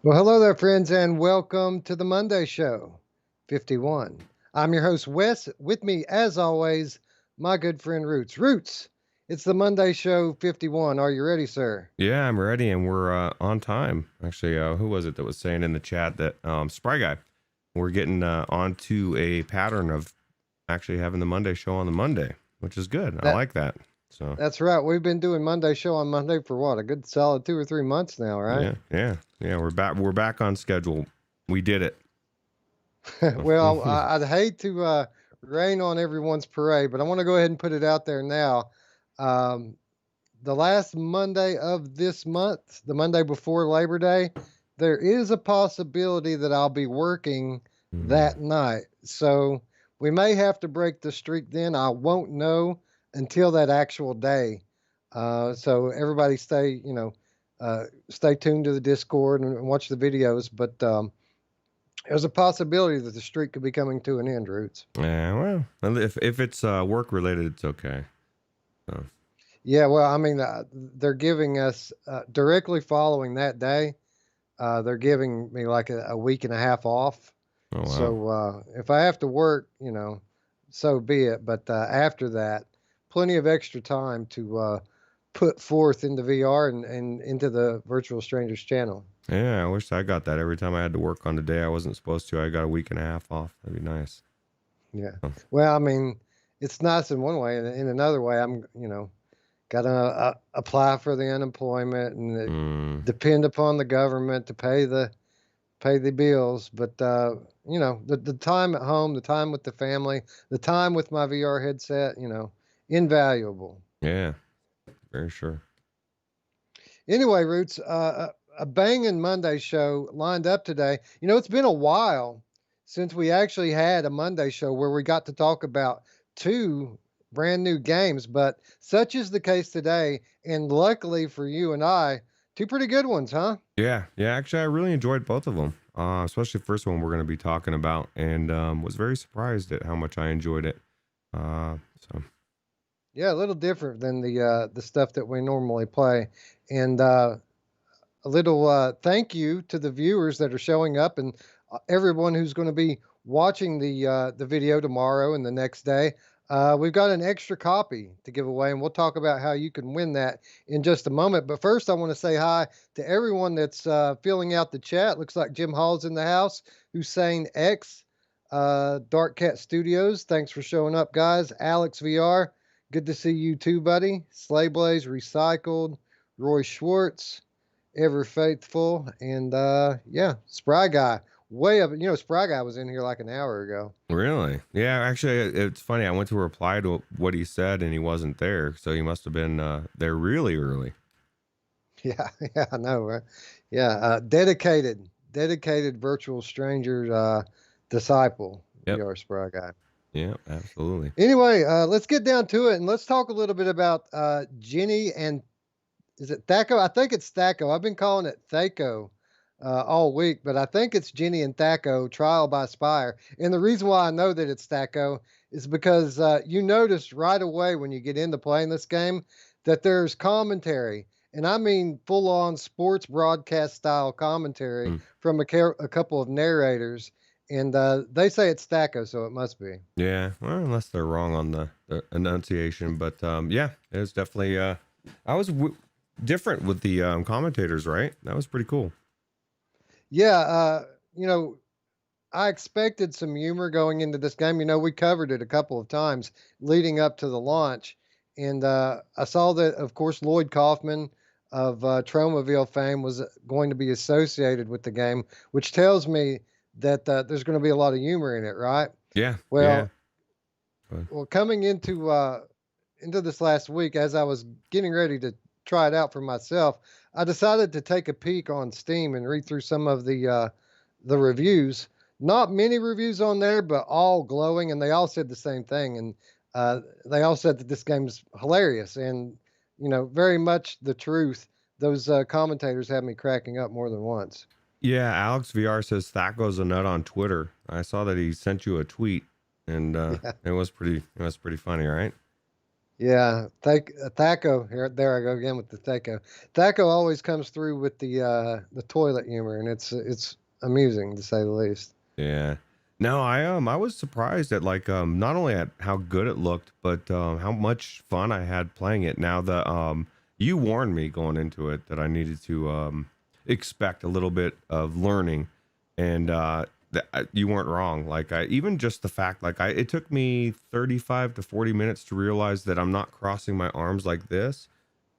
Well, hello there, friends, and welcome to the Monday Show 51. I'm your host, Wes. With me, as always, my good friend Roots. Roots, it's the Monday Show 51. Are you ready, sir? Yeah, I'm ready, and we're on time. Actually, who was it that was saying in the chat that Spry Guy? We're getting onto a pattern of actually having the Monday show on the Monday, which is good. I That like that. So that's right. We've been doing Monday Show on Monday for what, a good solid 2 or 3 months now, right? yeah. We're back. We're back on schedule. We did it. Well, I'd hate to rain on everyone's parade, but I want to go ahead and put it out there now. Um, the last Monday of this month, the Monday before Labor Day, there is a possibility that I'll be working that night. So we may have to break the streak then. I won't know until that actual day. So everybody stay tuned to the Discord and watch the videos. But there's a possibility that the streak could be coming to an end, Roots. Yeah, well, if it's work related, it's okay. So. Yeah, well, I mean, they're giving us directly following that day. They're giving me like a week and a half off. Oh wow. So if I have to work, so be it. But after that, plenty of extra time to put forth into VR and into the Virtual Strangers channel. Yeah, I wish I got that every time I had to work on the day I wasn't supposed to. I got a week and a half off. That'd be nice. Yeah. Well, I mean, it's nice in one way, and in another way, I'm, got to apply for the unemployment and depend upon the government to pay the bills. But the time at home, the time with the family, the time with my VR headset, invaluable. Yeah, very sure. Anyway, Roots, a banging Monday show lined up today. It's been a while since we actually had a Monday show where we got to talk about two brand new games, but such is the case today. And luckily for you and I, two pretty good ones, huh? Yeah. Actually, I really enjoyed both of them, especially the first one we're going to be talking about, and was very surprised at how much I enjoyed it. So. Yeah, a little different than the stuff that we normally play, and a little thank you to the viewers that are showing up and everyone who's going to be watching the video tomorrow and the next day. We've got an extra copy to give away, and we'll talk about how you can win that in just a moment. But first, I want to say hi to everyone that's filling out the chat. Looks like Jim Hall's in the house. Hussein X, Dark Cat Studios. Thanks for showing up, guys. Alex VR, good to see you too, buddy. Slayblaze Recycled, Roy Schwartz, Ever Faithful, and Spry Guy. Way up, Spry Guy was in here like an hour ago. Really? Yeah, actually, it's funny. I went to reply to what he said, and he wasn't there, so he must have been there really early. Yeah, I know, right? Yeah, dedicated Virtual Stranger disciple. Yep. VR Spry Guy. Yeah, absolutely. Anyway, let's get down to it, and let's talk a little bit about Djinni and is it Thaco? I think it's Thacko. I've been calling it Thacko all week, but I think it's Djinni and Thaco Trial by Spire. And the reason why I know that it's Thacko is because you notice right away when you get into playing this game that there's commentary. And I mean full on sports broadcast style commentary from a couple of narrators. And they say it's Thacko, so it must be. Yeah, well, unless they're wrong on the enunciation. But yeah, it was definitely. I was different with the commentators, right? That was pretty cool. Yeah, I expected some humor going into this game. We covered it a couple of times leading up to the launch. And I saw that, of course, Lloyd Kaufman of Tromaville fame was going to be associated with the game, which tells me that there's going to be a lot of humor in it, right? Yeah. Well, coming into this last week, as I was getting ready to try it out for myself, I decided to take a peek on Steam and read through some of the reviews. Not many reviews on there, but all glowing, and they all said the same thing. And they all said that this game's hilarious and, very much the truth. Those commentators had me cracking up more than once. Yeah, Alex VR says Thacko's a nut on Twitter. I saw that he sent you a tweet, and it was pretty funny, right? Yeah, Thacko. Here, there I go again with the Thacko. Thacko always comes through with the toilet humor, and it's amusing to say the least. Yeah. No, I was surprised at like not only at how good it looked, but how much fun I had playing it. Now the you warned me going into it that I needed to expect a little bit of learning, and you weren't wrong. Like I even just the fact like it took me 35 to 40 minutes to realize that I'm not crossing my arms like this,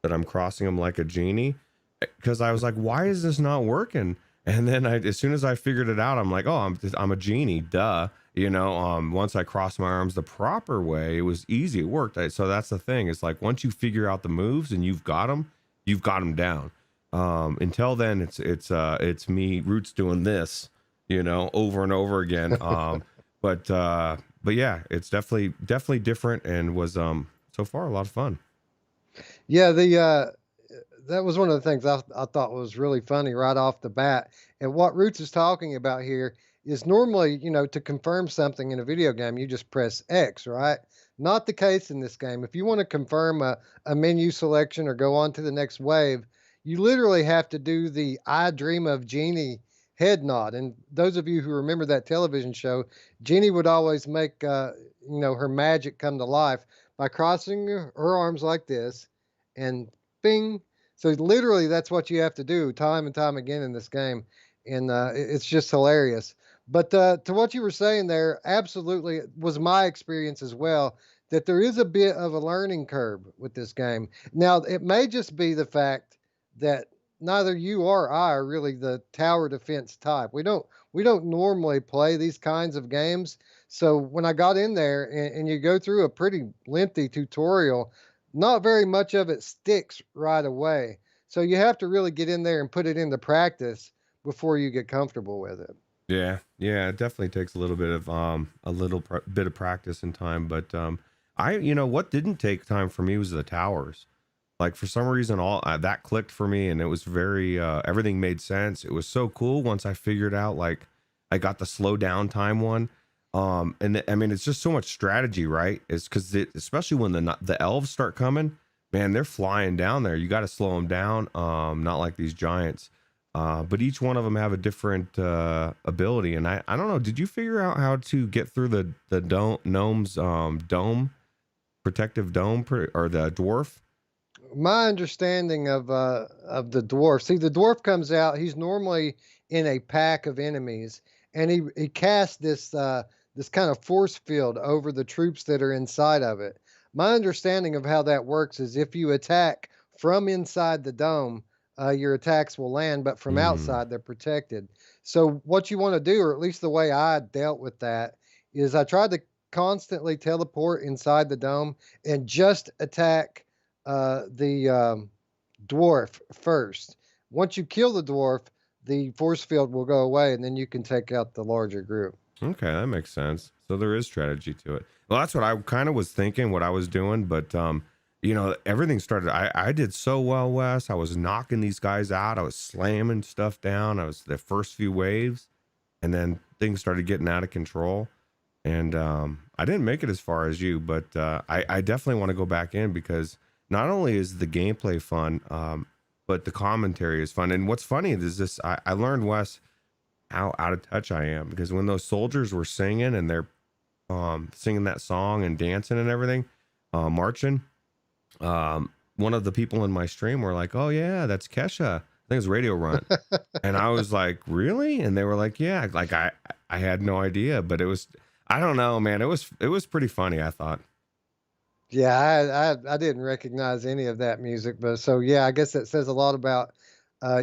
that I'm crossing them like a genie, because I was like, why is this not working? And then as soon as I figured it out, I'm like, oh, I'm a genie, duh. Once I crossed my arms the proper way, it was easy. It worked. So that's the thing. It's like once you figure out the moves and you've got them down. Until then, it's me, Roots, doing this, over and over again. But yeah, it's definitely different, and was so far a lot of fun. Yeah, that was one of the things I thought was really funny right off the bat. And what Roots is talking about here is normally, to confirm something in a video game, you just press X, right? Not the case in this game. If you want to confirm a menu selection or go on to the next wave, you literally have to do the I Dream of Genie head nod. And those of you who remember that television show, Genie would always make, her magic come to life by crossing her arms like this and bing. So literally, that's what you have to do time and time again in this game, and it's just hilarious. But to what you were saying there, absolutely it was my experience as well. That there is a bit of a learning curve with this game. Now, it may just be the fact that neither you or I are really the tower defense type. We don't normally play these kinds of games. So when I got in there and you go through a pretty lengthy tutorial, not very much of it sticks right away. So you have to really get in there and put it into practice before you get comfortable with it. Yeah, it definitely takes a little bit of bit of practice and time, but what didn't take time for me was the towers. Like for some reason, all that clicked for me, and it was very everything made sense. It was so cool once I figured out like I got the slow down time one. I mean, it's just so much strategy, right? It's because especially when the elves start coming, man, they're flying down there. You got to slow them down. Not like these giants. But each one of them have a different ability, and I don't know. Did you figure out how to get through the gnome's dome, protective dome, or the dwarf? My understanding of the dwarf. See, the dwarf comes out. He's normally in a pack of enemies, and he casts this kind of force field over the troops that are inside of it. My understanding of how that works is if you attack from inside the dome, your attacks will land, but from Hmm. outside they're protected. So what you want to do, or at least the way I dealt with that, is I tried to constantly teleport inside the dome and just attack the dwarf first. Once you kill the dwarf, the force field will go away, and then you can take out the larger group. Okay, that makes sense. So there is strategy to it. Well, that's what I kind of was thinking, what I was doing, but everything started. I did so well, Wes. I was knocking these guys out. I was slamming stuff down. I was the first few waves, and then things started getting out of control. And I didn't make it as far as you, but I definitely want to go back in because not only is the gameplay fun, but the commentary is fun. And what's funny is this: I learned, Wes, how out of touch I am, because when those soldiers were singing and they're singing that song and dancing and everything, marching, one of the people in my stream were like, "Oh yeah, that's Kesha. I think it's Radio Run." And I was like, "Really?" And they were like, "Yeah." Like I had no idea, but it was, I don't know, man. It was pretty funny, I thought. Yeah, I didn't recognize any of that music, but so yeah, I guess that says a lot about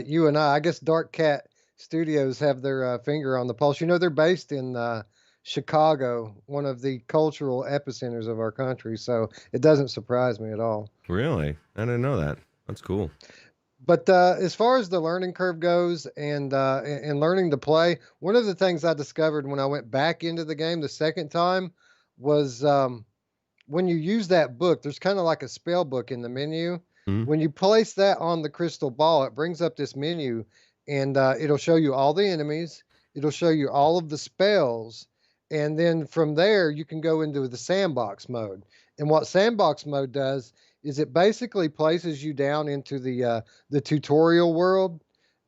you and I. I guess Dark Cat Studios have their finger on the pulse. They're based in Chicago, one of the cultural epicenters of our country, so it doesn't surprise me at all. Really? I didn't know that. That's cool. But as far as the learning curve goes and learning to play, one of the things I discovered when I went back into the game the second time was when you use that book, there's kind of like a spell book in the menu. Mhm. When you place that on the crystal ball, it brings up this menu and it'll show you all the enemies, it'll show you all of the spells. And then from there, you can go into the sandbox mode. And what sandbox mode does is it basically places you down into the tutorial world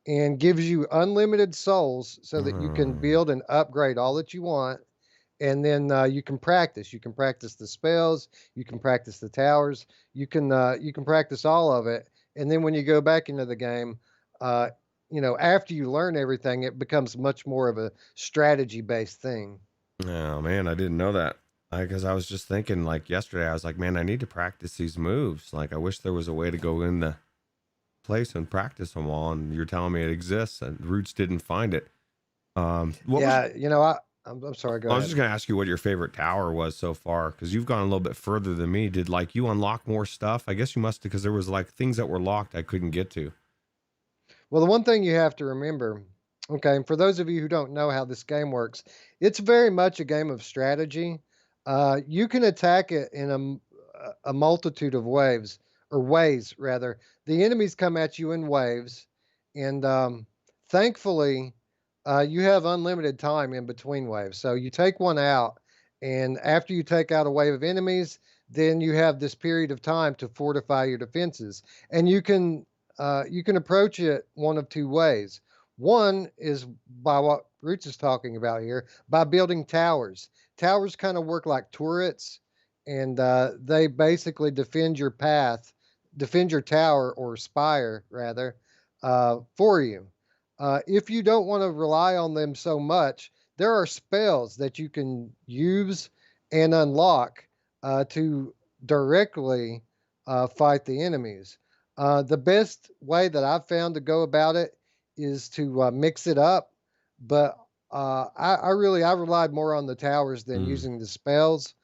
and gives you unlimited souls so that you can Oh, build and upgrade all that you want. And then you can practice. You can practice the spells. You can practice the towers. You can practice all of it. And then when you go back into the game, uh, after you learn everything, it becomes much more of a strategy based thing. oh man, I didn't know that. Because I was just thinking, like yesterday, I was like, man, I need to practice these moves. Like, I wish there was a way to go in the place and practice them all. And you're telling me it exists, and Roots didn't find it. What was? Yeah, I'm sorry. Go I was ahead. just gonna ask you what your favorite tower was so far, because you've gone a little bit further than me. Did like you unlock more stuff? I guess you must, because there was like things that were locked I couldn't get to. Well, the one thing you have to remember, okay, and for those of you who don't know how this game works, it's very much a game of strategy. You can attack it in a multitude of ways rather. The enemies come at you in waves, and thankfully, you have unlimited time in between waves. So you take one out, and after you take out a wave of enemies, then you have this period of time to fortify your defenses, and you can approach it one of two ways. One is by what Roots is talking about here, by building towers. Towers kind of work like turrets, and they basically defend your path, defend your tower or spire rather, for you. If you don't want to rely on them so much, there are spells that you can use and unlock to directly fight the enemies. The best way that I've found to go about it is to mix it up, but I relied more on the towers than Mm. using the spells,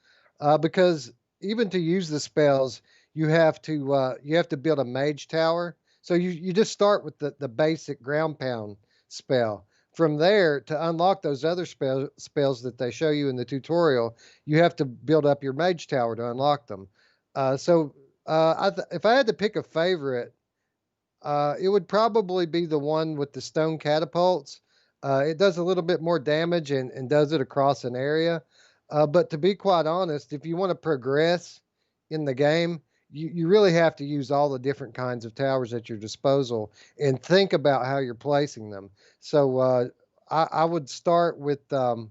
because even to use the spells, you have to build a mage tower. So you just start with the basic ground pound spell. From there, to unlock those other spells that they show you in the tutorial, you have to build up your mage tower to unlock them. If I had to pick a favorite, it would probably be the one with the stone catapults. It does a little bit more damage and does it across an area. But to be quite honest, if you want to progress in the game, you really have to use all the different kinds of towers at your disposal and think about how you're placing them. So I would start with the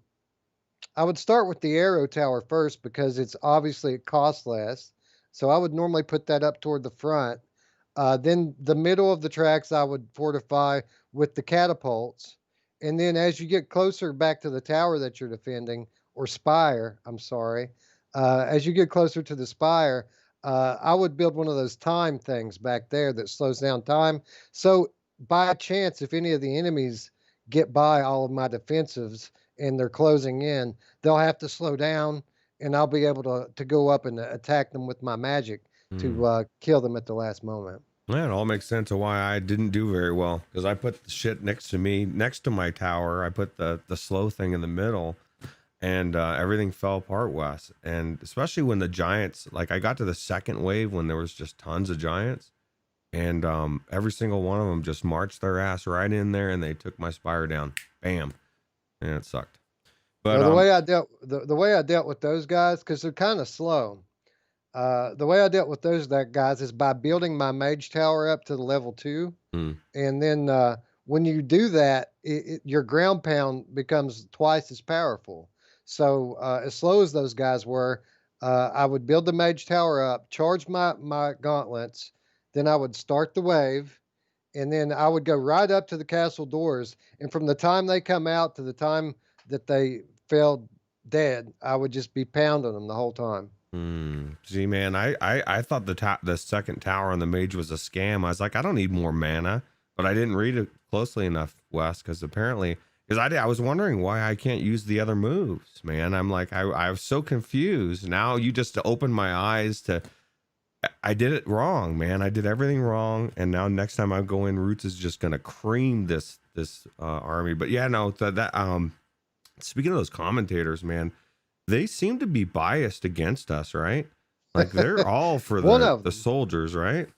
arrow tower first because it costs less. So I would normally put that up toward the front. Then the middle of the tracks I would fortify with the catapults. And then as you get closer back to the tower that you're defending, or spire, I'm sorry, as you get closer to the spire, I would build one of those time things back there that slows down time. So by chance, if any of the enemies get by all of my defensives and they're closing in, they'll have to slow down, and I'll be able to go up and attack them with my magic Mm. to kill them at the last moment. Yeah, it all makes sense of why I didn't do very well, because I put the shit next to me, next to my tower. I put the slow thing in the middle, and everything fell apart, Wes. And especially when the giants, like I got to the second wave when there was just tons of giants, and every single one of them just marched their ass right in there, and they took my spire down, bam, and it sucked. But Well, the way I dealt with those guys, because they're kind of slow. The way I dealt with those that guys is by building my mage tower up to the level 2, mm, and then when you do that, your ground pound becomes twice as powerful. So as slow as those guys were, I would build the mage tower up, charge my gauntlets, then I would start the wave, and then I would go right up to the castle doors. And from the time they come out to the time that they fell dead, I would just be pounding them the whole time. see, man, I thought the second tower on the mage was a scam. I was like, I don't need more mana, but I didn't read it closely enough, Wes, because apparently, because I was wondering why I can't use the other moves, man. I'm like, I was so confused. Now you just opened my eyes to, I did it wrong, man. I did everything wrong, and now next time I go in, Roots is just gonna cream this army. But yeah, no, that speaking of those commentators, man, they seem to be biased against us, right? Like they're all for One the of the them. soldiers, right?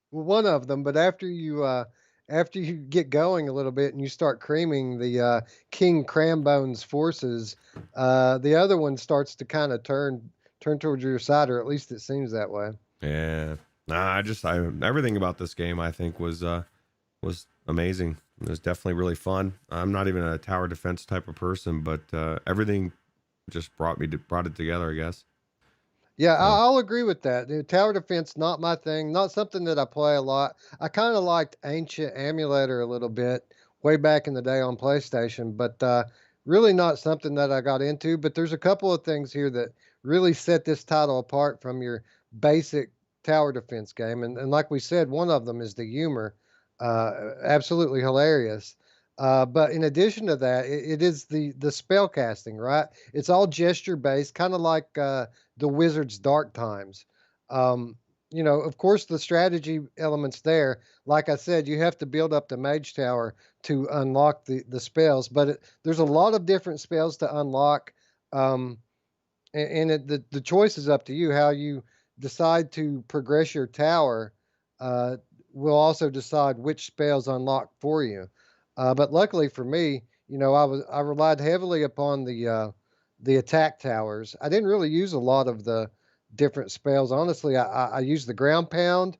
One of them, but after you get going a little bit and you start creaming the King Crambone's forces, the other one starts to kind of turn towards your side, or at least it seems that way. Yeah. Nah, everything about this game I think was amazing. It was definitely really fun. I'm not even a tower defense type of person, but everything just brought it together, I guess. Yeah, So I'll agree with that. The tower defense, not my thing, not something that I play a lot. I kind of liked Ancient Emulator a little bit way back in the day on PlayStation, but really not something that I got into. But there's a couple of things here that really set this title apart from your basic tower defense game. And like we said, one of them is the humor, absolutely hilarious. But in addition to that, it is the spell casting, right? It's all gesture based, kind of like the Wizard's Dark Times. Um, of course, the strategy elements there. Like I said, you have to build up the Mage Tower to unlock the spells, but there's a lot of different spells to unlock, um, the choice is up to you. How you decide to progress your tower uh, will also decide which spells unlock for you. But luckily for me, I relied heavily upon the attack towers. I didn't really use a lot of the different spells. Honestly, I used the ground pound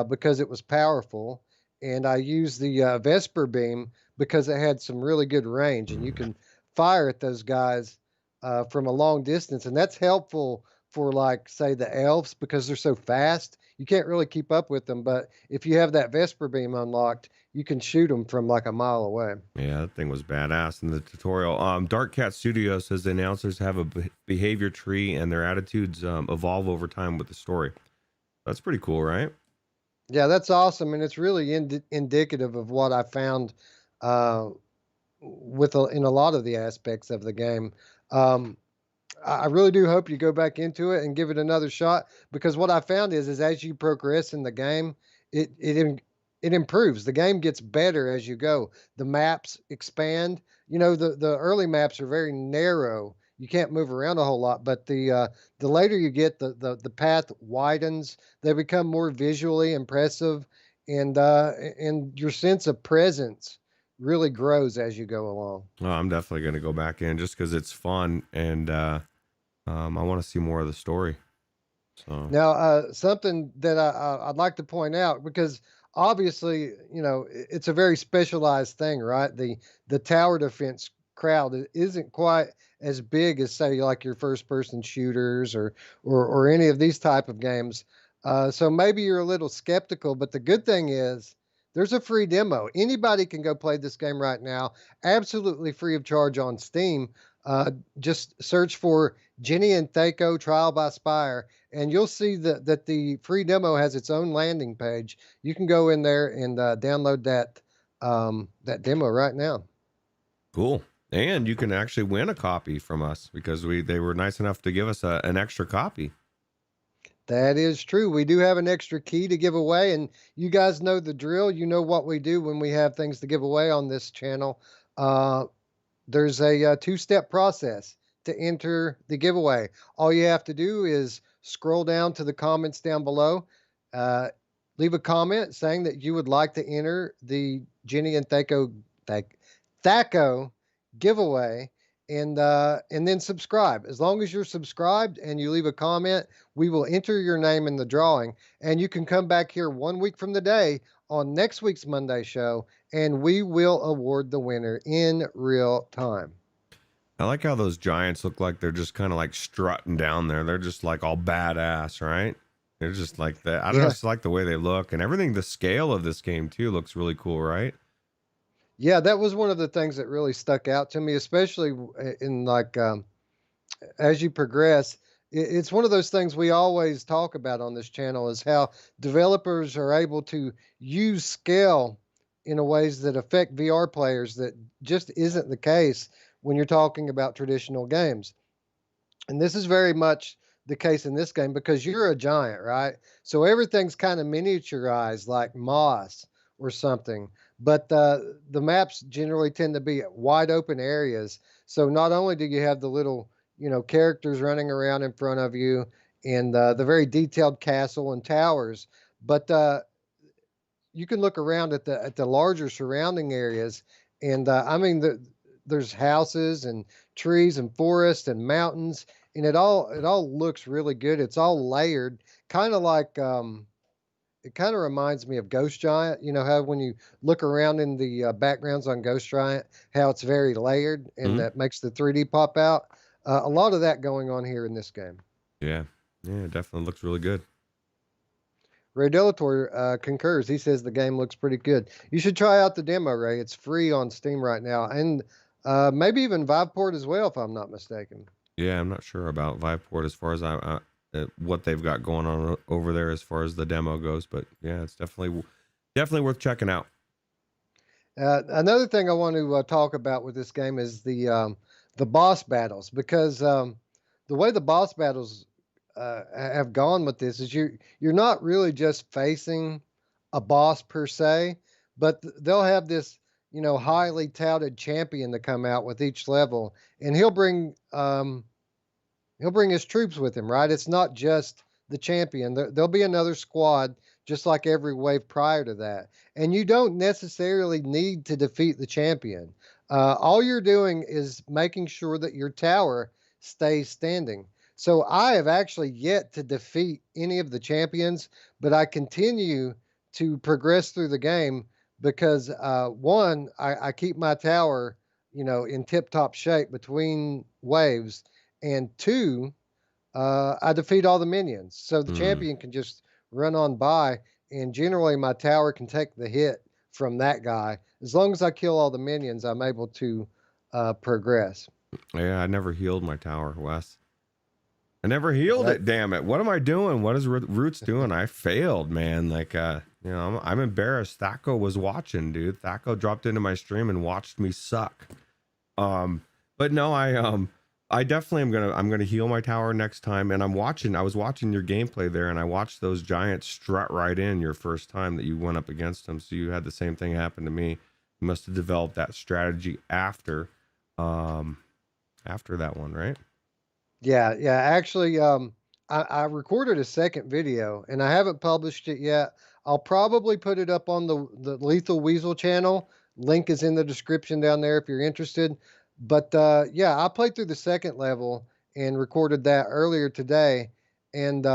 because it was powerful, and I used the Vesper beam because it had some really good range, and you can fire at those guys from a long distance, and that's helpful for, like, say, the elves because they're so fast. You can't really keep up with them, but if you have that Vesper beam unlocked, you can shoot them from like a mile away. yeah, that thing was badass in the tutorial. Dark Cat Studio says the announcers have a behavior tree and their attitudes evolve over time with the story. That's pretty cool, right? Yeah, that's awesome, and it's really indicative of what I found uh, in a lot of the aspects of the game. Um, I really do hope you go back into it and give it another shot because what I found is as you progress in the game, it improves. The game gets better as you go. The maps expand. The early maps are very narrow. You can't move around a whole lot, but the later you get, the path widens. They become more visually impressive, and your sense of presence really grows as you go along. Oh, I'm definitely going to go back in just because it's fun and I want to see more of the story. So Now, something that I'd like to point out, because obviously, it's a very specialized thing, right? The tower defense crowd isn't quite as big as, say, like your first person shooters or any of these type of games. So maybe you're a little skeptical, but the good thing is there's a free demo. Anybody can go play this game right now, absolutely free of charge on Steam. Just search for Djinni Thaco Trial by Spire, and you'll see that the free demo has its own landing page. You can go in there and download that demo right now. cool. And you can actually win a copy from us because they were nice enough to give us an extra copy. That is true. We do have an extra key to give away, and you guys know the drill. You know what we do when we have things to give away on this channel. There's a two-step process to enter the giveaway. All you have to do is scroll down to the comments down below, leave a comment saying that you would like to enter the Djinni and Thacko giveaway, and then subscribe. As long as you're subscribed and you leave a comment, we will enter your name in the drawing, and you can come back here 1 week from the day on next week's Monday show, and we will award the winner in real time. I like how those giants look like they're just kind of like strutting down there. They're just like all badass, right? They're just like that. I don't know, just like the way they look and everything. The scale of this game too looks really cool, right? Yeah, that was one of the things that really stuck out to me, especially in like as you progress. It's one of those things we always talk about on this channel is how developers are able to use scale in a ways that affect VR players that just isn't the case when you're talking about traditional games. And this is very much the case in this game because you're a giant, right? So everything's kind of miniaturized like moss or something. But the maps generally tend to be wide open areas. So not only do you have the little, characters running around in front of you and the very detailed castle and towers, but you can look around at the larger surrounding areas. And I mean, there's houses and trees and forests and mountains, and it all looks really good. It's all layered, kind of like it kind of reminds me of Ghost Giant. You know how when you look around in the backgrounds on Ghost Giant, how it's very layered and Mhm. that makes the 3D pop out. A lot of that going on here in this game. Yeah. Yeah, it definitely looks really good. Ray Delator concurs. He says the game looks pretty good. You should try out the demo, Ray. It's free on Steam right now, and maybe even Viveport as well, if I'm not mistaken. Yeah, I'm not sure about Viveport as far as what they've got going on over there as far as the demo goes, but yeah, it's definitely worth checking out. Another thing I want to talk about with this game is the boss battles, because the way the boss battles have gone with this is you're not really just facing a boss per se, but they'll have this highly touted champion to come out with each level, and he'll bring his troops with him, right? It's not just the champion. There'll be another squad, just like every wave prior to that. And you don't necessarily need to defeat the champion. All you're doing is making sure that your tower stays standing. So I have actually yet to defeat any of the champions, but I continue to progress through the game because one, I keep my tower, in tip-top shape between waves, and two, I defeat all the minions. So the Mm. champion can just run on by, and generally my tower can take the hit from that guy. As long as I kill all the minions, I'm able to progress. Yeah, I never healed my tower, Wes. I never healed That it. Damn it! What am I doing? What is Roots doing? I failed, man. Like, I'm embarrassed. Thacko was watching, dude. Thacko dropped into my stream and watched me suck. Um, but no, I definitely I'm gonna heal my tower next time. And I was watching your gameplay there, and I watched those giants strut right in your first time that you went up against them. So you had the same thing happen to me. You must have developed that strategy um, after that one, right? Yeah. Actually, I recorded a second video and I haven't published it yet. I'll probably put it up on the Lethal Weasel channel. Link is in the description down there if you're interested. But yeah, I played through the second level and recorded that earlier today. And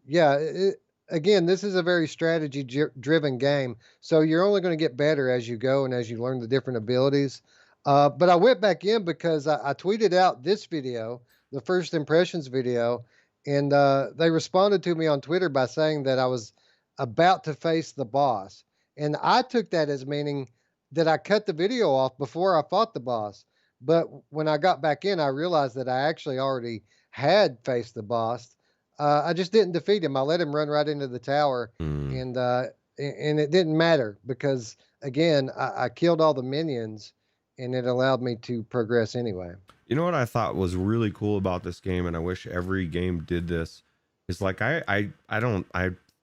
yeah, again, this is a very strategy driven game. So you're only going to get better as you go and as you learn the different abilities. But I went back in because I tweeted out this video, the first impressions video, and they responded to me on Twitter by saying that I was about to face the boss. And I took that as meaning that I cut the video off before I fought the boss. But when I got back in, I realized that I actually already had faced the boss. I just didn't defeat him. I let him run right into the tower, Mm. and it didn't matter because again, I killed all the minions, and it allowed me to progress anyway. You know what I thought was really cool about this game, and I wish every game did this, is like I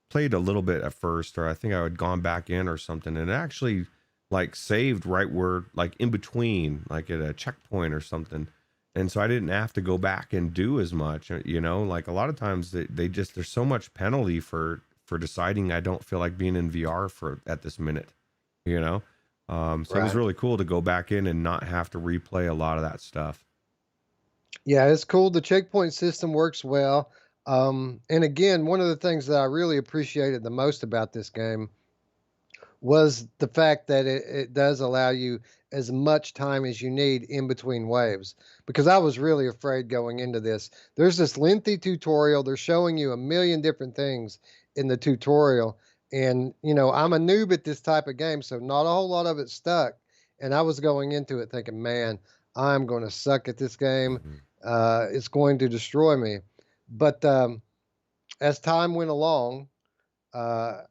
played a little bit at first, or I think I had gone back in or something, and it actually like saved right where like in between, like at a checkpoint or something. And so I didn't have to go back and do as much, like a lot of times they just there's so much penalty for deciding I don't feel like being in VR for at this minute, you know. So it was Right. really cool to go back in and not have to replay a lot of that stuff. Yeah, it's cool. The checkpoint system works well. And again, one of the things that I really appreciated the most about this game was the fact that it does allow you as much time as you need in between waves. Because I was really afraid going into this. There's this lengthy tutorial. They're showing you a million different things in the tutorial. And, I'm a noob at this type of game, so not a whole lot of it stuck. And I was going into it thinking, man, I'm going to suck at this game. Mhm. It's going to destroy me. But as time went along, uh,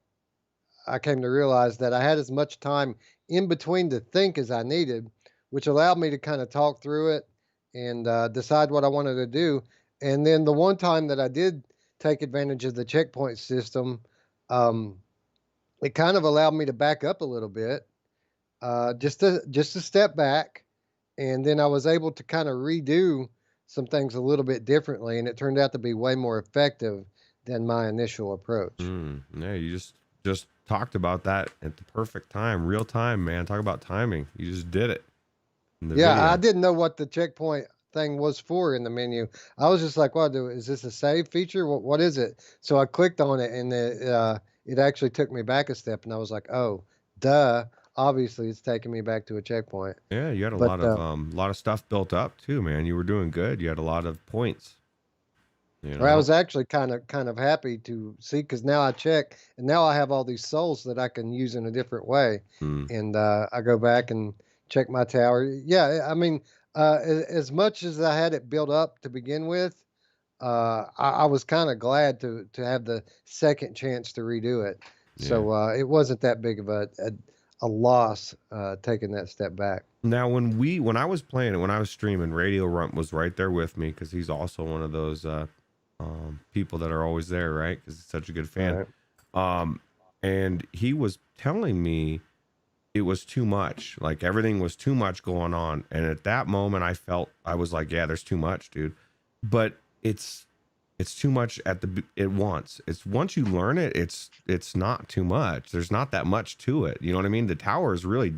I came to realize that I had as much time in between to think as I needed, which allowed me to kind of talk through it and decide what I wanted to do. And then the one time that I did take advantage of the checkpoint system, um, it kind of allowed me to back up a little bit, just to step back, and then I was able to kind of redo some things a little bit differently, and it turned out to be way more effective than my initial approach. Yeah, you just talked about that at the perfect time, real time, man. Talk about timing. You just did it. in the Yeah, I video. didn't know what the checkpoint thing was for in the menu. I was just like, "What? Is this a save feature? What is it?" So I clicked on it, and it actually took me back a step, and I was like, "Oh, duh! Obviously, it's taking me back to a checkpoint." Yeah, you had But a lot of stuff built up too, man. You were doing good. You had a lot of points, you Or I know. was actually kind of happy to see because now I check, and now I have all these souls that I can use in a different way, Mm. and I go back and check my tower. Yeah, I mean, as much as I had it built up to begin with. I was kind of glad to have the second chance to redo it. Yeah. So it wasn't that big of a loss taking that step back. Now, when I was playing it, when I was streaming, Radio Rump was right there with me because he's also one of those people that are always there, right? Because he's such a good fan. Right. Um, and he was telling me it was too much. Like everything was too much going on. And at that moment, I was like, yeah, there's too much, dude. But it's too much at once. It's once you learn it, it's not too much. There's not that much to it. You know what I mean? The tower is really,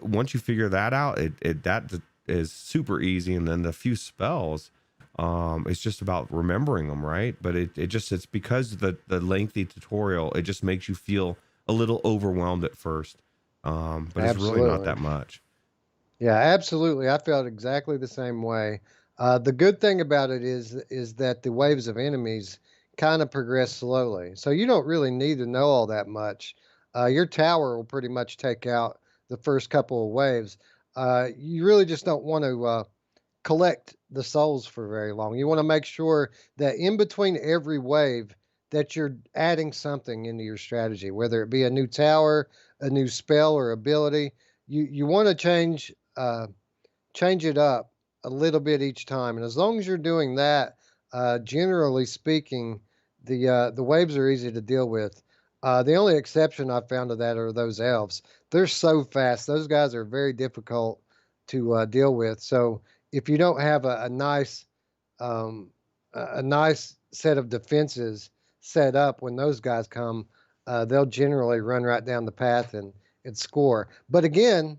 once you figure that out, that is super easy. And then the few spells, it's just about remembering them, right? But it's because the lengthy tutorial, it just makes you feel a little overwhelmed at first. But it's really not Absolutely. that much. Yeah, absolutely. I felt exactly the same way. The good thing about it is that the waves of enemies kind of progress slowly, so you don't really need to know all that much. Your tower will pretty much take out the first couple of waves. You really just don't want to collect the souls for very long. You want to make sure that in between every wave that you're adding something into your strategy, whether it be a new tower, a new spell or ability. You want to change it up a little bit each time, and as long as you're doing that, generally speaking, the waves are easy to deal with. The only exception I've found to that are those elves. They're so fast; those guys are very difficult to deal with. So if you don't have um, a nice set of defenses set up when those guys come, they'll generally run right down the path and score. But again,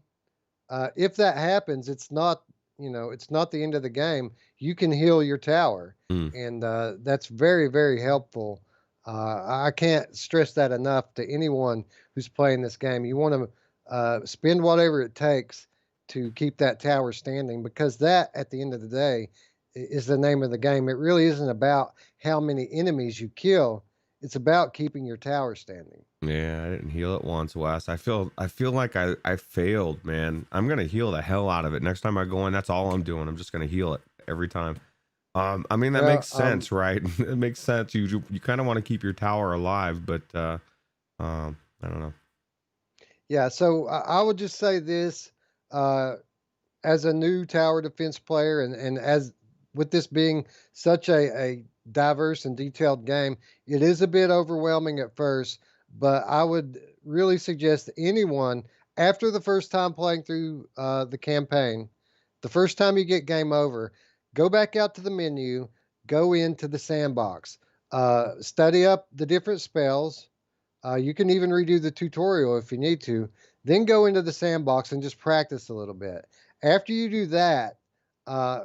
if that happens, it's not the end of the game. You can heal your tower, Mm. and that's very, very helpful. I can't stress that enough to anyone who's playing this game. You want to spend whatever it takes to keep that tower standing because that, at the end of the day, is the name of the game. It really isn't about how many enemies you kill. It's about keeping your tower standing. Yeah, I didn't heal it once, Wes. I feel like I failed, man. I'm gonna heal the hell out of it. Next time I go in, that's all I'm doing. I'm just gonna heal it every time. I mean that Well, makes sense, right? It makes sense. You kind of want to keep your tower alive, but I don't know. yeah. So I would just say this. Uh, as a new tower defense player and as with this being such a diverse and detailed game, it is a bit overwhelming at first, but I would really suggest anyone after the first time playing through the campaign, the first time you get game over, go back out to the menu, go into the sandbox, study up the different spells. You can even redo the tutorial if you need to. Then go into the sandbox and just practice a little bit. After you do that,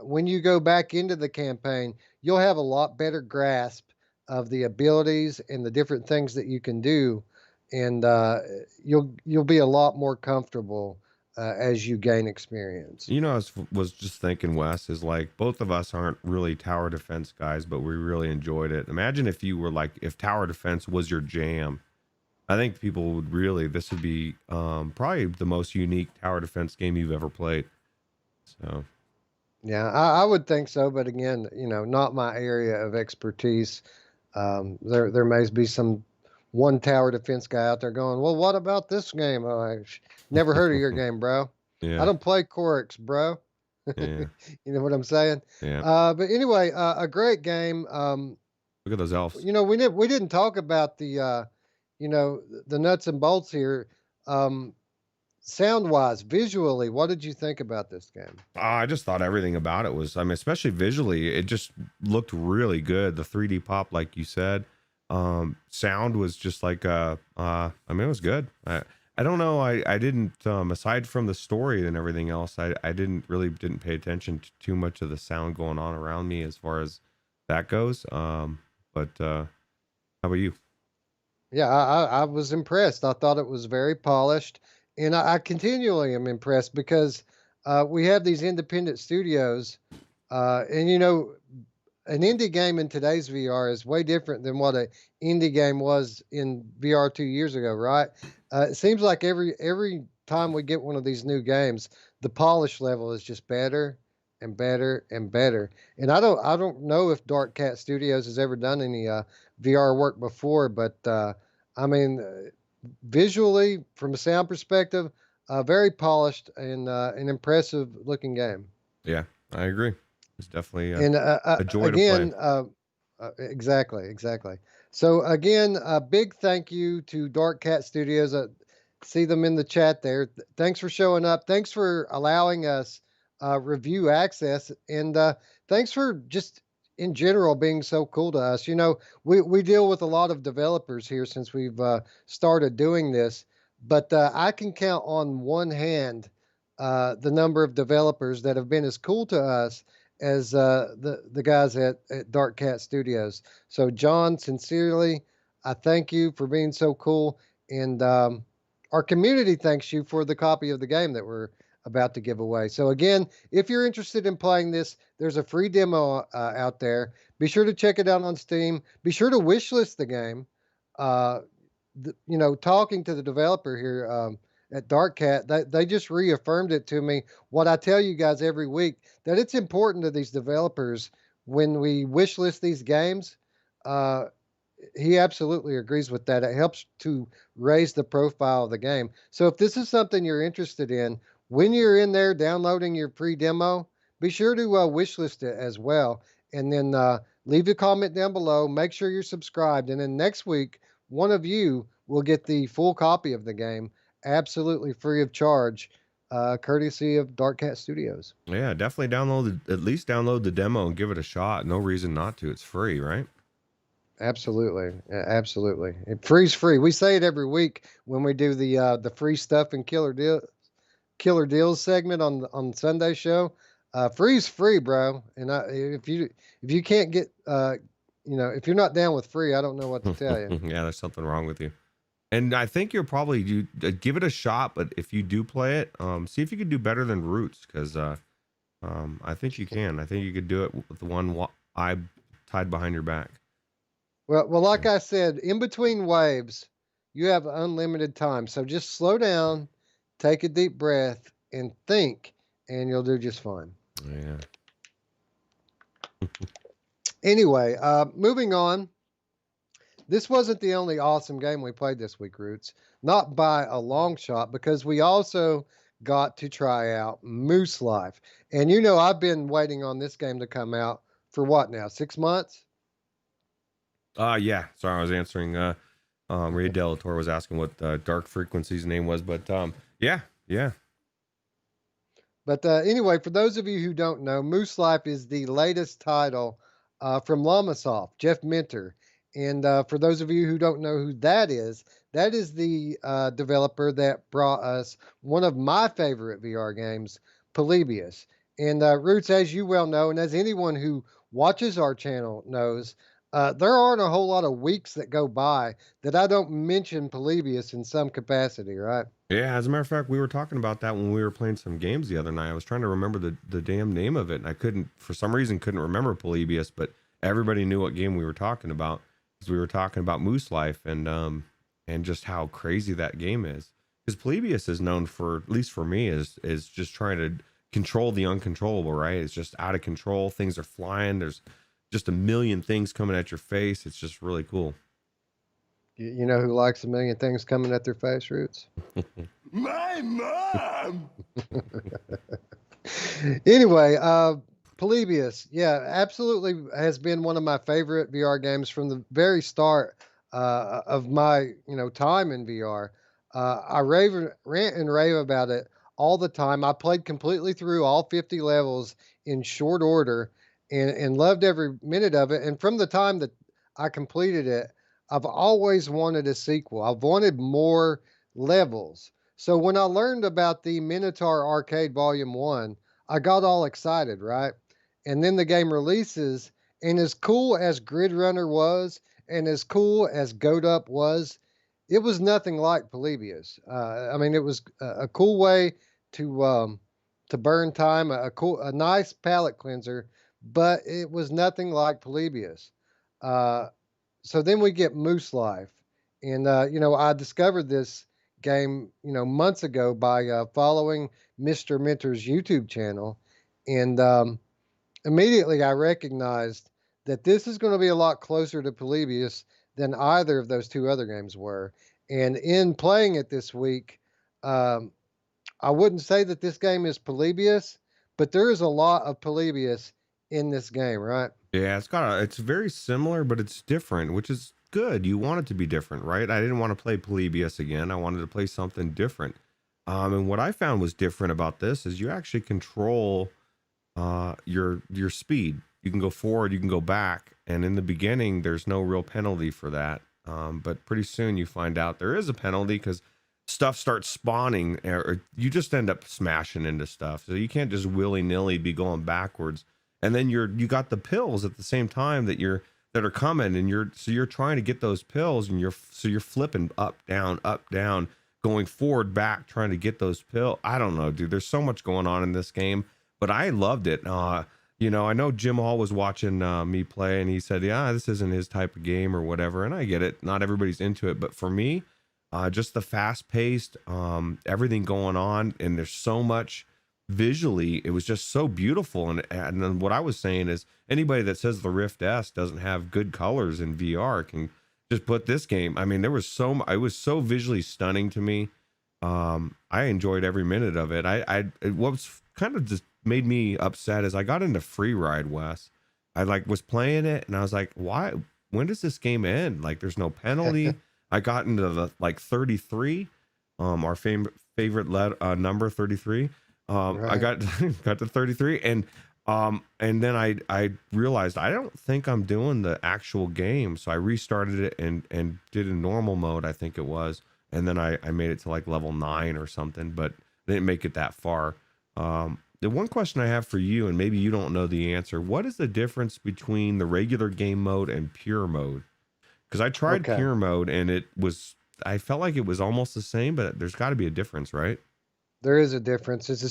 when you go back into the campaign, you'll have a lot better grasp of the abilities and the different things that you can do, and you'll be a lot more comfortable as you gain experience. You know, was just thinking, Wes, is like both of us aren't really tower defense guys, but we really enjoyed it. Imagine if you were like, if tower defense was your jam. I think people would really, this would be probably the most unique tower defense game you've ever played. So, Yeah, I would think so, but again, not my area of expertise. There may be some one tower defense guy out there going, "Well, what about this game? Oh, never heard of your game, bro. I yeah, don't play Corix, bro." yeah, You know what I'm saying? yeah. But anyway, a great game. Look at those elves. We didn't talk about the nuts and bolts here. Um, Sound wise, visually, what did you think about this game? I just thought everything about it was, I mean, especially visually, it just looked really good. The 3D pop, like you said, sound was just like, I mean, it was good. I don't know. I didn't aside from the story and everything else, I didn't pay attention to too much of the sound going on around me as far as that goes. But how about you? Yeah, I was impressed. I thought it was very polished, and I continually am impressed because we have these independent studios, and an indie game in today's VR is way different than what a indie game was in VR 2 years ago, right? It seems like every time we get one of these new games, the polish level is just better and better and better. And I don't know if Dark Cat Studios has ever done any VR work before, but I mean, visually from a sound perspective, very polished and an impressive looking game. Yeah, I agree. It's definitely And a joy to play. again, exactly, exactly. So again, a big thank you to Dark Cat Studios. See them in the chat there. Thanks for showing up. Thanks for allowing us review access, and thanks for just in general being so cool to us. We deal with a lot of developers here since we've started doing this, but I can count on one hand the number of developers that have been as cool to us as the guys at Dark Cat Studios. So, John, sincerely, I thank you for being so cool, and our community thanks you for the copy of the game that we're about to give away. So, again, if you're interested in playing this, there's a free demo out there. Be sure to check it out on Steam. Be sure to wishlist the game. Uh, Talking to the developer here at Dark Cat, they just reaffirmed it to me. What I tell you guys every week, that it's important to these developers when we wish list these games. Uh, he absolutely agrees with that. It helps to raise the profile of the game. So if this is something you're interested in, when you're in there downloading your free demo, be sure to wish list it as well. And then leave a comment down below. Make sure you're subscribed. And then next week, one of you will get the full copy of the game absolutely free of charge, courtesy of Dark Cat Studios. Yeah, definitely at least download the demo and give it a shot. No reason not to. It's free, right? Absolutely, absolutely. Free's free. We say it every week when we do the free stuff and killer deals segment on Sunday show. Free's free, bro. And if you can't get if you're not down with free, I don't know what to tell you. Yeah, there's something wrong with you. And I think you'll probably give it a shot. But if you do play it, see if you can do better than Roots, because I think you can. I think you could do it with the one eye tied behind your back. Well, like I said, in between waves, you have unlimited time. So just slow down, take a deep breath, and think, and you'll do just fine. Yeah. Anyway, moving on. This wasn't the only awesome game we played this week, Roots. Not by a long shot, because we also got to try out Moose Life. And I've been waiting on this game to come out for what now, 6 months? Yeah. Sorry, I was answering. Ray Delator was asking what Dark Frequency's name was, but yeah. But anyway, for those of you who don't know, Moose Life is the latest title from Llamasoft, Jeff Minter. And for those of you who don't know who that is the developer that brought us one of my favorite VR games, Polybius. And Roots, as you well know, and as anyone who watches our channel knows, there aren't a whole lot of weeks that go by that I don't mention Polybius in some capacity, right? Yeah, as a matter of fact, we were talking about that when we were playing some games the other night. I was trying to remember the damn name of it, and I for some reason, couldn't remember Polybius, but everybody knew what game we were talking about, because we were talking about Moose Life and just how crazy that game is. Because Polybius is known for, at least for me, is just trying to control the uncontrollable, right? It's just out of control. Things are flying. There's just a million things coming at your face. It's just really cool. You know who likes a million things coming at their face, Roots? My mom! Anyway, Polybius, yeah, absolutely has been one of my favorite VR games from the very start of my time in VR. I rant and rave about it all the time. I played completely through all 50 levels in short order and loved every minute of it. And from the time that I completed it, I've always wanted a sequel. I've wanted more levels. So when I learned about the Minotaur Arcade Volume 1, I got all excited, right? And then the game releases, and as cool as Grid Runner was, and as cool as Goat Up was, it was nothing like Polybius. I mean, it was a cool way to burn time, a nice palate cleanser, but it was nothing like Polybius. Uh, so then we get Moose Life, and I discovered this game months ago by following Mr. Mentor's YouTube channel, and immediately I recognized that this is going to be a lot closer to Polybius than either of those two other games were. And in playing it this week, um, I wouldn't say that this game is Polybius, but there is a lot of Polybius in this game, right? Yeah, it's very similar, but it's different, which is good. You want it to be different, right? I didn't want to play Polybius again. I wanted to play something different. And what I found was different about this is you actually control your speed. You can go forward, you can go back, and in the beginning, there's no real penalty for that. But pretty soon you find out there is a penalty because stuff starts spawning, or you just end up smashing into stuff. So you can't just willy nilly be going backwards. And then you got the pills at the same time that are coming, and you're trying to get those pills, and you're flipping up down, going forward back, trying to get those pills. I don't know, dude. There's so much going on in this game, but I loved it. I know Jim Hall was watching me play, and he said, "Yeah, this isn't his type of game or whatever." And I get it. Not everybody's into it, but for me, just the fast paced, everything going on, and there's so much. Visually, it was just so beautiful, and then what I was saying is anybody that says the Rift S doesn't have good colors in VR can just put this game. I mean, it was so visually stunning to me. I enjoyed every minute of it. What was kind of just made me upset is I got into Free Ride, Wes. I was playing it, and I was like, why? When does this game end? Like, there's no penalty. I got into the 33, our favorite number 33. Right. I got to 33, and then I realized I don't think I'm doing the actual game, so I restarted it and did a normal mode, I think it was, and then I made it to level 9 or something, but I didn't make it that far. The one question I have for you, and maybe you don't know the answer, what is the difference between the regular game mode and pure mode? Because I tried Okay. pure mode, and I felt like it was almost the same, but there's got to be a difference, right? There is a difference. It's the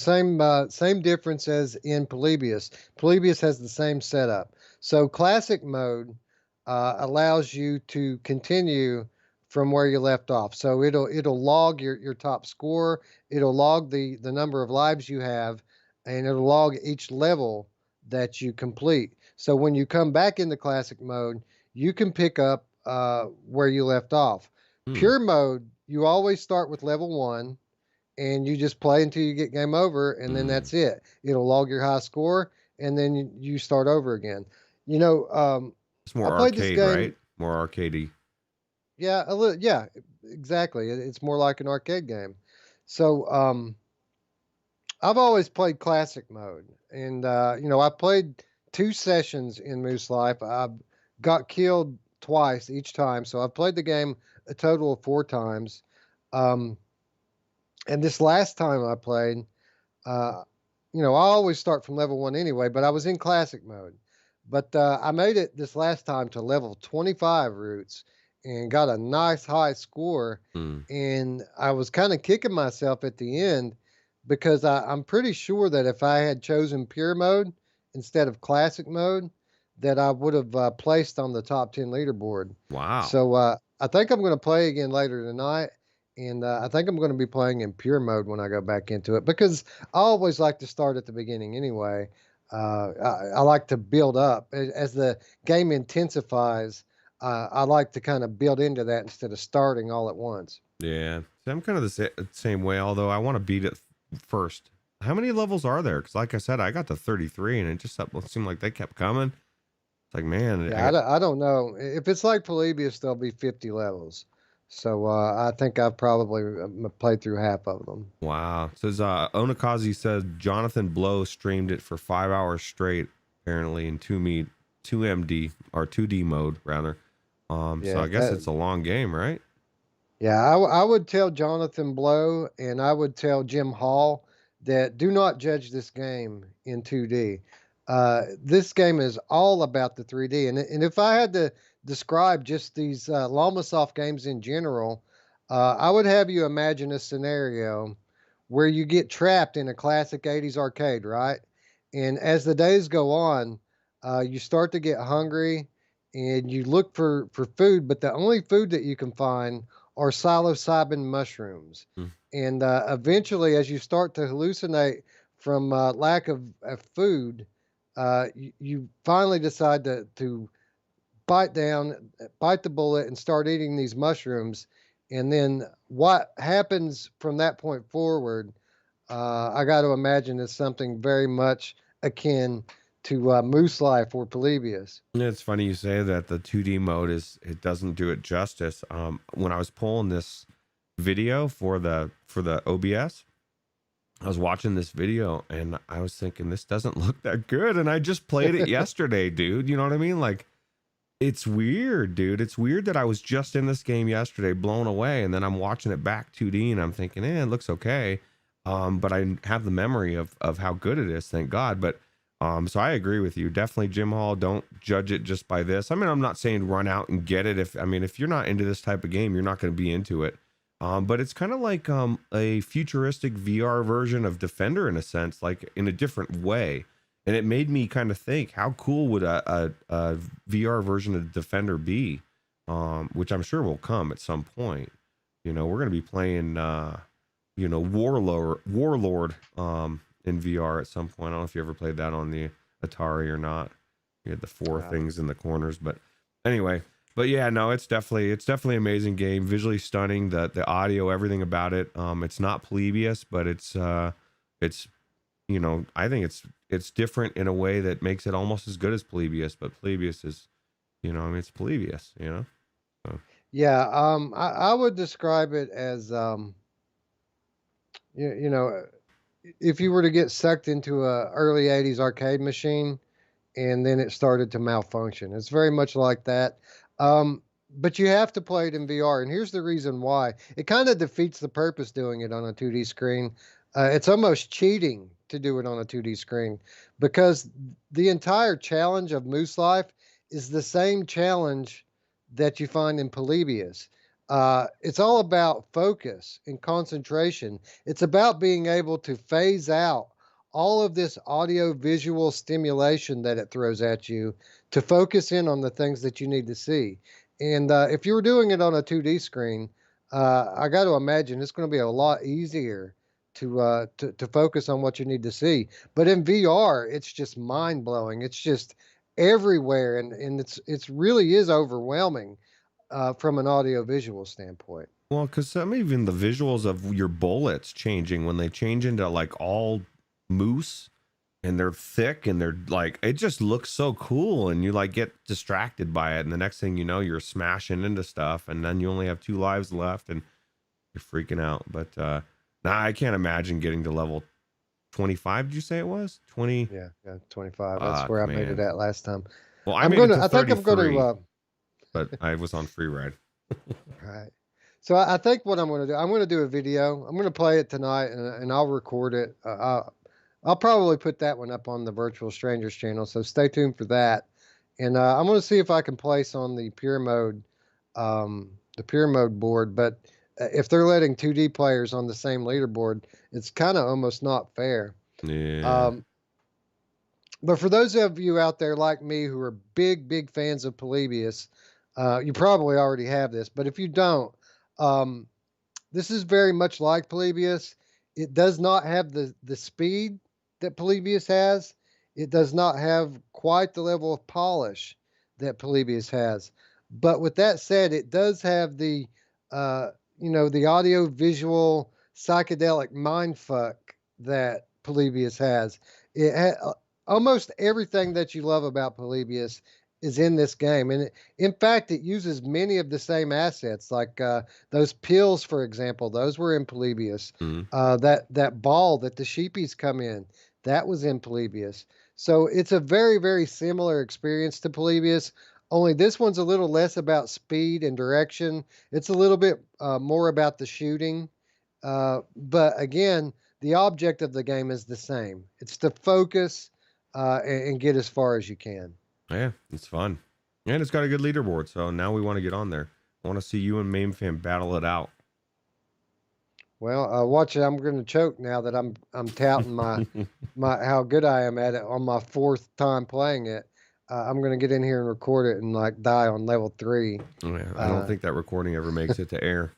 same difference as in Polybius. Polybius has the same setup. So classic mode allows you to continue from where you left off. So it'll log your top score. It'll log the number of lives you have, and it'll log each level that you complete. So when you come back into classic mode, you can pick up where you left off. Hmm. Pure mode, you always start with level 1 and you just play until you get game over, and then Hmm. that's it. It'll log your high score, and then you start over again. It's more I played this arcade, game. right? More arcadey. Yeah, a little. Yeah, exactly. It's more like an arcade game. So I've always played classic mode, and I played 2 sessions in Moose Life. I got killed twice each time, so I've played the game a total of 4 times. Um, and this last time I played, Uh, I always start from level 1 anyway, but I was in classic mode. But I made it this last time to level 25 roots and got a nice high score. Hmm. And I was kind of kicking myself at the end because I'm pretty sure that if I had chosen pure mode instead of classic mode, that I would have placed on the top 10 leaderboard. Wow. So I think I'm going to play again later tonight. And I think I'm going to be playing in pure mode when I go back into it because I always like to start at the beginning anyway. I like to build up as the game intensifies. I like to kind of build into that instead of starting all at once. Yeah. See, I'm kind of the same way, although I want to beat it first. How many levels are there? Because, like I said, I got to 33, and it seemed like they kept coming. It's like, man, Yeah, I don't know. If it's like Polybius, there'll be 50 levels. So I think I've probably played through half of them. wow. It says Onakazi says Jonathan Blow streamed it for 5 hours straight, apparently in 2MD or 2D mode rather. So Yeah, I guess it's a long game, right? Yeah, I would tell Jonathan Blow and I would tell Jim Hall that do not judge this game in 2D. This game is all about the 3D. And if I had to describe just these Lomosoft games in general, I would have you imagine a scenario where you get trapped in a classic 80s arcade, right? And as the days go on, you start to get hungry and you look for food, but the only food that you can find or psilocybin mushrooms. Mm. And eventually, as you start to hallucinate from lack of food, you finally decide to bite down, bite the bullet, and start eating these mushrooms. And then what happens from that point forward, I got to imagine is something very much akin to Moose Life or Polybius. It's funny you say that. The 2D mode it doesn't do it justice. When I was pulling this video for the OBS, I was watching this video and I was thinking this doesn't look that good, and I just played it yesterday, dude. You know what I mean? Like, it's weird, dude. It's weird that I was just in this game yesterday, blown away, and then I'm watching it back 2D and I'm thinking, it looks okay. But I have the memory of how good it is, thank God. But so I agree with you. Definitely, Jim Hall, don't judge it just by this. I mean, I'm not saying run out and get it. If you're not into this type of game, you're not going to be into it. But it's kind of like a futuristic VR version of Defender in a sense, like in a different way. And it made me kind of think, how cool would a VR version of Defender be? Which I'm sure will come at some point. You know, we're going to be playing, Warlord in VR at some point. I don't know if you ever played that on the Atari or not. You had the four things in the corners, but anyway. But yeah, no, it's definitely an amazing game, visually stunning, the audio, everything about it. It's not Polybius, but it's I think it's different in a way that makes it almost as good as Polybius, but Polybius is, it's Polybius, So. Yeah, I would describe it as if you were to get sucked into a early 80s arcade machine and then it started to malfunction. It's very much like that. But you have to play it in VR, and here's the reason why. It kind of defeats the purpose doing it on a 2D screen. It's almost cheating to do it on a 2D screen because the entire challenge of Moose Life is the same challenge that you find in Polybius. It's all about focus and concentration. It's about being able to phase out all of this audio visual stimulation that it throws at you to focus in on the things that you need to see. And if you were doing it on a 2D screen, I got to imagine it's going to be a lot easier to focus on what you need to see. But in VR, it's just mind blowing. It's just everywhere, and it's really is overwhelming from an audio visual standpoint. Well, because even the visuals of your bullets changing when they change into like all moose and they're thick and they're like, it just looks so cool, and you like get distracted by it, and the next thing you know, you're smashing into stuff, and then you only have 2 lives left and you're freaking out. But I can't imagine getting to level 25. Did you say it was 20? Yeah, 25. That's where I made it at last time. Well, I think I'm going to but I was on free ride. Right. So I think what I'm going to do, I'm going to do a video. I'm going to play it tonight, and I'll record it. I'll probably put that one up on the Virtual Strangers channel, so stay tuned for that. And I'm going to see if I can place on the pure mode board. But if they're letting 2D players on the same leaderboard, it's kind of almost not fair. Yeah. But for those of you out there like me who are big fans of Polybius, you probably already have this. But if you don't, this is very much like Polybius. It does not have the speed that Polybius has. It does not have quite the level of polish that Polybius has. But with that said, it does have the the audio visual psychedelic mindfuck that Polybius has. Almost everything that you love about Polybius is in this game, and in fact, it uses many of the same assets, like those pills, for example. Those were in Polybius. Mm-hmm. That ball that the sheepies come in, that was in Polybius. So it's a very similar experience to Polybius. Only this one's a little less about speed and direction. It's a little bit more about the shooting. But again, the object of the game is the same. It's to focus and get as far as you can. Yeah, it's fun. And it's got a good leaderboard, so now we want to get on there. I want to see you and Mamefan battle it out. Well, watch it. I'm going to choke now that I'm touting my how good I am at it on my 4th time playing it. I'm going to get in here and record it and like die on level 3. Yeah, I don't think that recording ever makes it to air.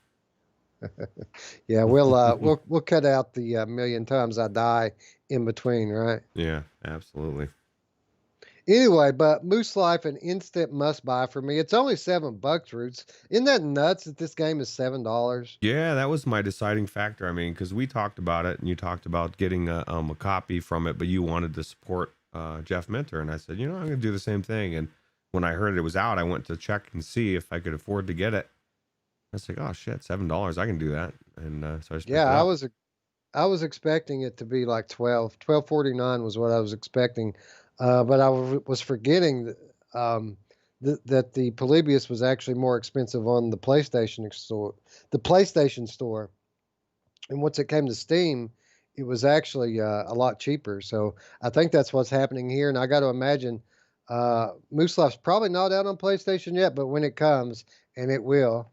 Yeah, we'll cut out the million times I die in between, right? Yeah, absolutely. Anyway, but Moose Life, an instant must buy for me. It's only $7, Roots. Isn't that nuts that this game is $7? Yeah, that was my deciding factor. I mean, because we talked about it, and you talked about getting a copy from it, but you wanted to support Jeff Minter, and I said, I'm going to do the same thing. And when I heard it was out, I went to check and see if I could afford to get it. I was like, oh shit, $7, I can do that. And so I just picked it up. I was expecting it to be like 12.49 was what I was expecting, but I was forgetting that the Polybius was actually more expensive on the PlayStation store. And once it came to Steam, it was actually a lot cheaper. So I think that's what's happening here. And I got to imagine Moose Life's probably not out on PlayStation yet, but when it comes, and it will,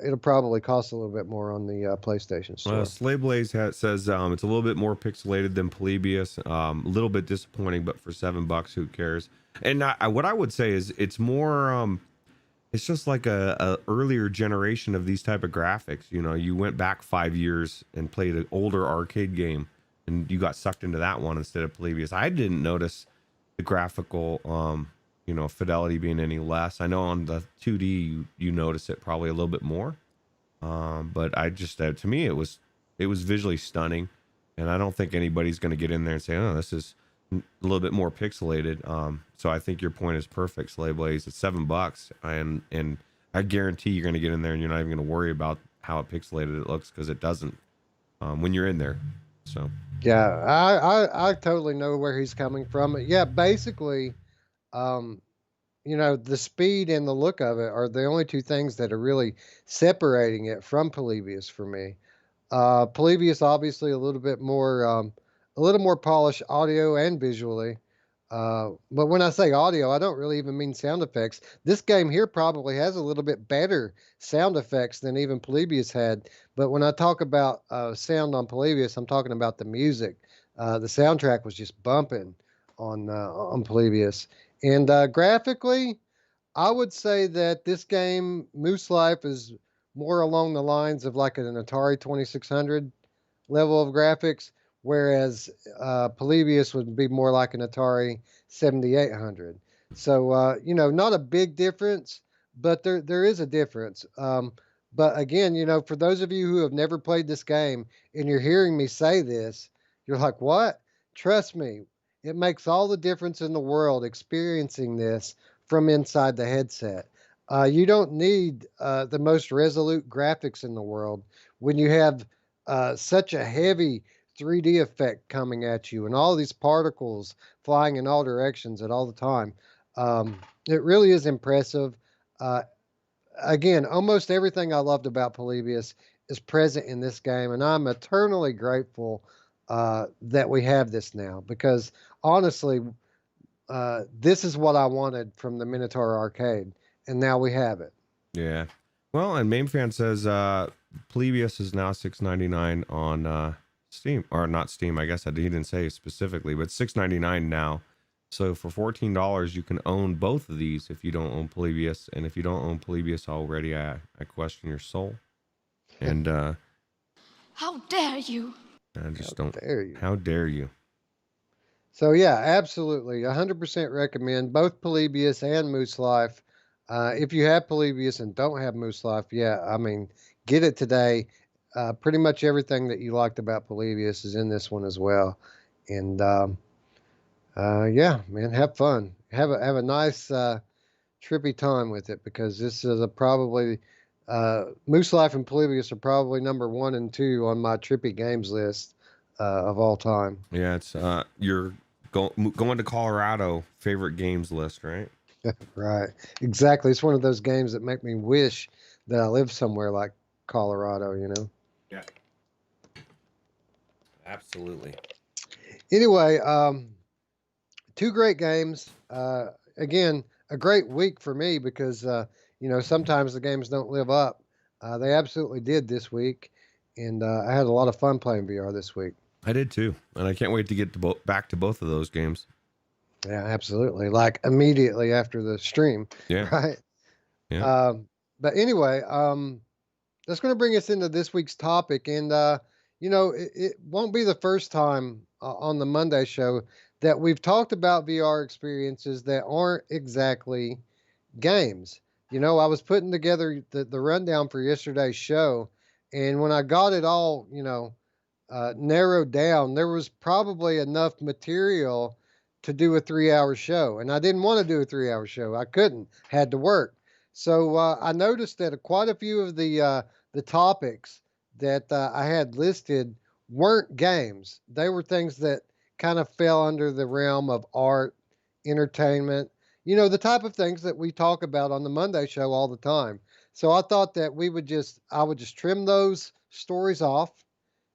it'll probably cost a little bit more on the PlayStation store. Slave Blaze says it's a little bit more pixelated than Polybius. A little bit disappointing, but for $7, who cares? And what I would say is it's more. It's just like a earlier generation of these type of graphics. You went back 5 years and played an older arcade game, and you got sucked into that one instead of Polybius. I didn't notice the graphical fidelity being any less. I know on the 2D you notice it probably a little bit more, but I just to me it was visually stunning, and I don't think anybody's going to get in there and say, oh, this is a little bit more pixelated. So I think your point is perfect, Slay Blaze. It's $7, and I guarantee you're going to get in there and you're not even going to worry about how pixelated it looks, because it doesn't when you're in there. So yeah, I totally know where he's coming from. Yeah, basically. The speed and the look of it are the only two things that are really separating it from Polybius for me. Polybius obviously a little more polished audio and visually. But when I say audio, I don't really even mean sound effects. This game here probably has a little bit better sound effects than even Polybius had. But when I talk about sound on Polybius, I'm talking about the music. The soundtrack was just bumping on Polybius. And graphically, I would say that this game, Moose Life, is more along the lines of like an Atari 2600 level of graphics, whereas Polybius would be more like an Atari 7800. So, not a big difference, but there is a difference. But again, for those of you who have never played this game and you're hearing me say this, you're like, what? Trust me, it makes all the difference in the world experiencing this from inside the headset. You don't need the most resolute graphics in the world when you have such a heavy 3D effect coming at you and all these particles flying in all directions at all the time. It really is impressive. Again, almost everything I loved about Polybius is present in this game, and I'm eternally grateful that we have this now, because honestly, this is what I wanted from the Minotaur arcade, and now we have it. Yeah. Well, and Mamefan says Polybius is now $6.99 on Steam, or not Steam. I guess he didn't say specifically, but $6.99 now. So for $14, you can own both of these if you don't own Polybius, and if you don't own Polybius already, I question your soul. And how dare you? I just don't. How dare you? So yeah, absolutely, 100% recommend both Polybius and Moose Life. If you have Polybius and don't have Moose Life, yeah, I mean, get it today. Pretty much everything that you liked about Polybius is in this one as well. And yeah, man, have fun. Have a nice trippy time with it, because this is probably Moose Life and Polybius are probably number 1 and 2 on my trippy games list of all time. Yeah, it's your going to Colorado favorite games list, right? Right. Exactly. It's one of those games that make me wish that I lived somewhere like Colorado, you know? Yeah, absolutely. Anyway, two great games. Again, a great week for me because, sometimes the games don't live up. They absolutely did this week. And I had a lot of fun playing VR this week. I did too, and I can't wait to get to back to both of those games. Yeah, absolutely. Like immediately after the stream, Yeah, right? yeah. But anyway, that's going to bring us into this week's topic. And, it won't be the first time on the Monday show that we've talked about VR experiences that aren't exactly games. I was putting together the rundown for yesterday's show. And when I got it all, narrowed down, there was probably enough material to do a 3 hour show. And I didn't want to do a 3 hour show. I couldn't, had to work. So I noticed that quite a few of the topics that I had listed weren't games. They were things that kind of fell under the realm of art, entertainment, the type of things that we talk about on the Monday show all the time. So I thought that I would just trim those stories off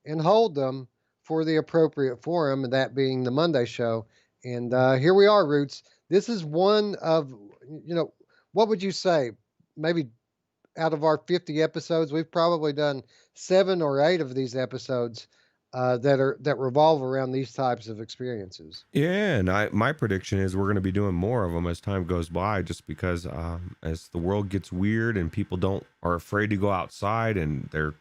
and hold them for the appropriate forum, and that being the Monday show. And here we are, Roots. This is one of, what would you say? Maybe out of our 50 episodes, we've probably done 7 or 8 of these episodes that revolve around these types of experiences. Yeah, and my prediction is we're going to be doing more of them as time goes by, just because as the world gets weird and people are afraid to go outside and they're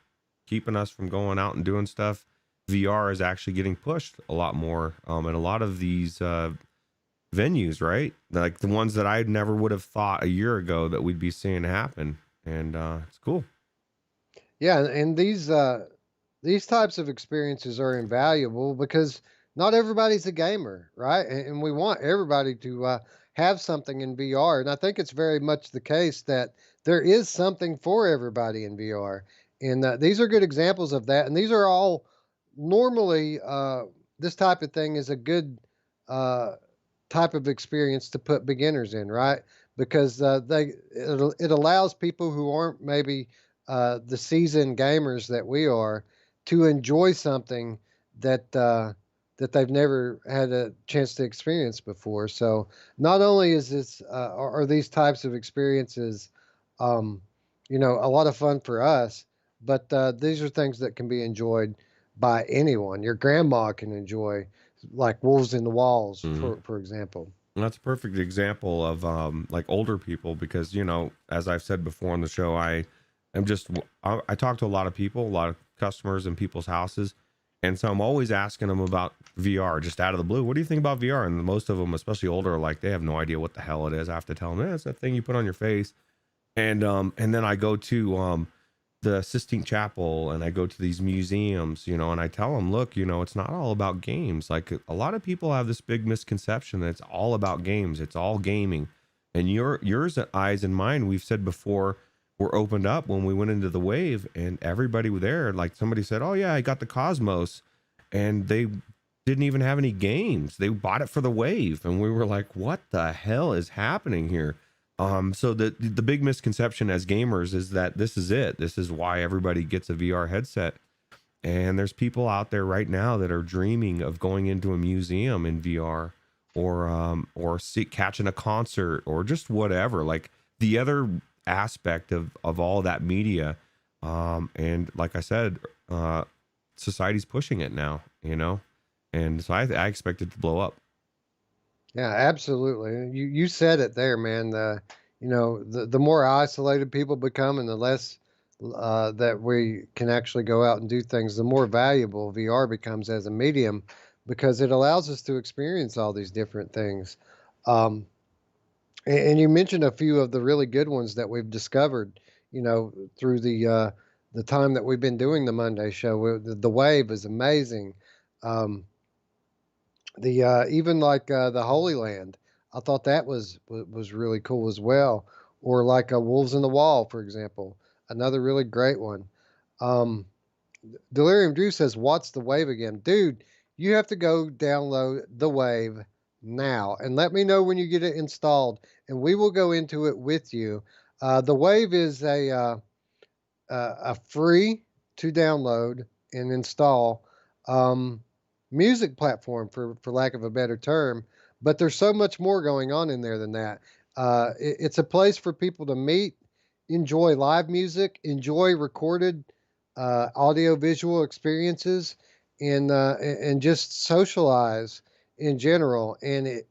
keeping us from going out and doing stuff. VR is actually getting pushed a lot more, and a lot of these venues, right? Like the ones that I never would have thought a year ago that we'd be seeing happen, and it's cool. Yeah, and these types of experiences are invaluable because not everybody's a gamer, right? And we want everybody to have something in VR. And I think it's very much the case that there is something for everybody in VR. And these are good examples of that. And these are all normally, this type of thing is a good uh, type of experience to put beginners in, right? Because it allows people who aren't maybe the seasoned gamers that we are to enjoy something that they've never had a chance to experience before. So not only is this are these types of experiences, um, a lot of fun for us, but these are things that can be enjoyed by anyone. Your grandma can enjoy, like Wolves in the Walls, Mhm. for example. And that's a perfect example of like older people, because as I've said before on the show, I talk to a lot of people, a lot of customers in people's houses, and so I'm always asking them about VR just out of the blue. What do you think about VR? And most of them, especially older, are like, they have no idea what the hell it is. I have to tell them, it's that thing you put on your face. And then I go to the Sistine Chapel and I go to these museums, and I tell them, look, it's not all about games. Like a lot of people have this big misconception that it's all about games. It's all gaming. And yours eyes and mine, we've said before, were opened up when we went into the wave, and everybody there, like somebody said, oh yeah, I got the Cosmos, and they didn't even have any games. They bought it for the wave. And we were like, what the hell is happening here? So the big misconception as gamers is that this is it. This is why everybody gets a VR headset. And there's people out there right now that are dreaming of going into a museum in VR, or catching a concert, or just whatever. Like the other aspect of all that media. And like I said, society's pushing it now, and so I expect it to blow up. Yeah, absolutely. You said it there, man. The more isolated people become, and the less that we can actually go out and do things, the more valuable VR becomes as a medium, because it allows us to experience all these different things. Um, and you mentioned a few of the really good ones that we've discovered, through the time that we've been doing the Monday show. The Wave is amazing. Um, the even like the Holy Land, I thought that was really cool as well. Or like Wolves in the Wall, for example, another really great one. Um, Delirium Drew says, "What's the Wave again, dude? You have to go download the Wave now, and let me know when you get it installed, and we will go into it with you. The Wave is a free to download and install music platform, for lack of a better term. But there's so much more going on in there than that. It's a place for people to meet, enjoy live music, enjoy recorded audio visual experiences, and just socialize in general. And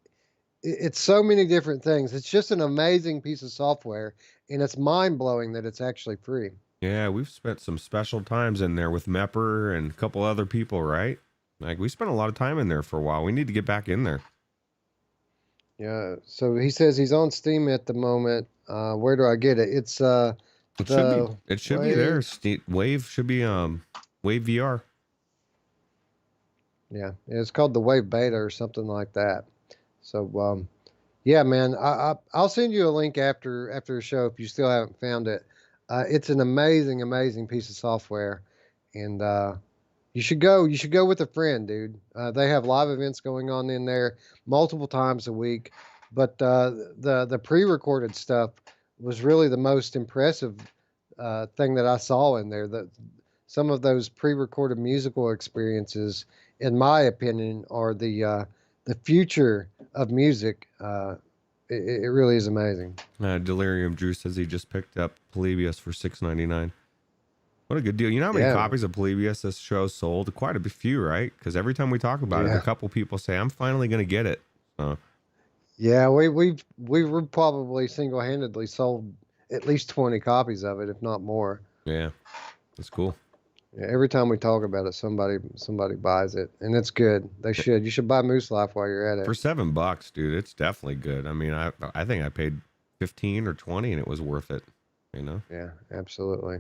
it's so many different things. It's just an amazing piece of software, and it's mind blowing that it's actually free. Yeah, we've spent some special times in there with Mepper and a couple other people, right? Like we spent a lot of time in there for a while. We need to get back in there. Yeah. So he says he's on Steam at the moment. Where do I get it? It's It should be there. Wave. Wave should be Wave VR. Yeah, it's called the Wave Beta or something like that. So yeah, man, I'll send you a link after the show if you still haven't found it. It's an amazing piece of software, and you should go. You should go with a friend, dude. They have live events going on in there multiple times a week, but the pre-recorded stuff was really the most impressive thing that I saw in there. Some of those pre-recorded musical experiences, in my opinion, are the future of music. It really is amazing. Delirium Drew says he just picked up Polybius for $6.99. What a good deal. You know how many copies of Polybius this show sold? Quite a few, right? Because every time we talk about it, a couple people say, I'm finally going to get it. Yeah, we were probably single-handedly sold at least 20 copies of it, if not more. Yeah, that's cool. Yeah, every time we talk about it, somebody buys it, and it's good. They should. You should buy Moose Life while you're at it. For $7, dude, it's definitely good. I mean, I think I paid 15 or 20, and it was worth it. You know? Yeah, absolutely.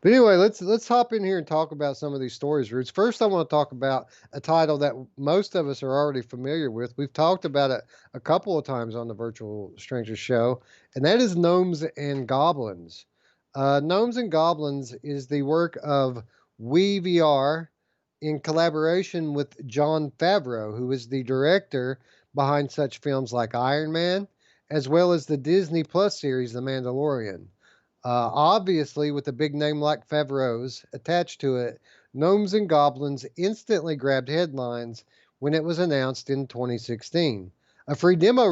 But anyway, let's hop in here and talk about some of these stories, Roots. First, I want to talk about a title that most of us are already familiar with. We've talked about it a couple of times on the Virtual Strangers show, and that is Gnomes and Goblins. Gnomes and Goblins is the work of Wes VR in collaboration with Jon Favreau, who is the director behind such films like Iron Man, as well as the Disney Plus series The Mandalorian. Obviously, with a big name like Favreau's attached to it, Gnomes and Goblins instantly grabbed headlines when it was announced in 2016. A free demo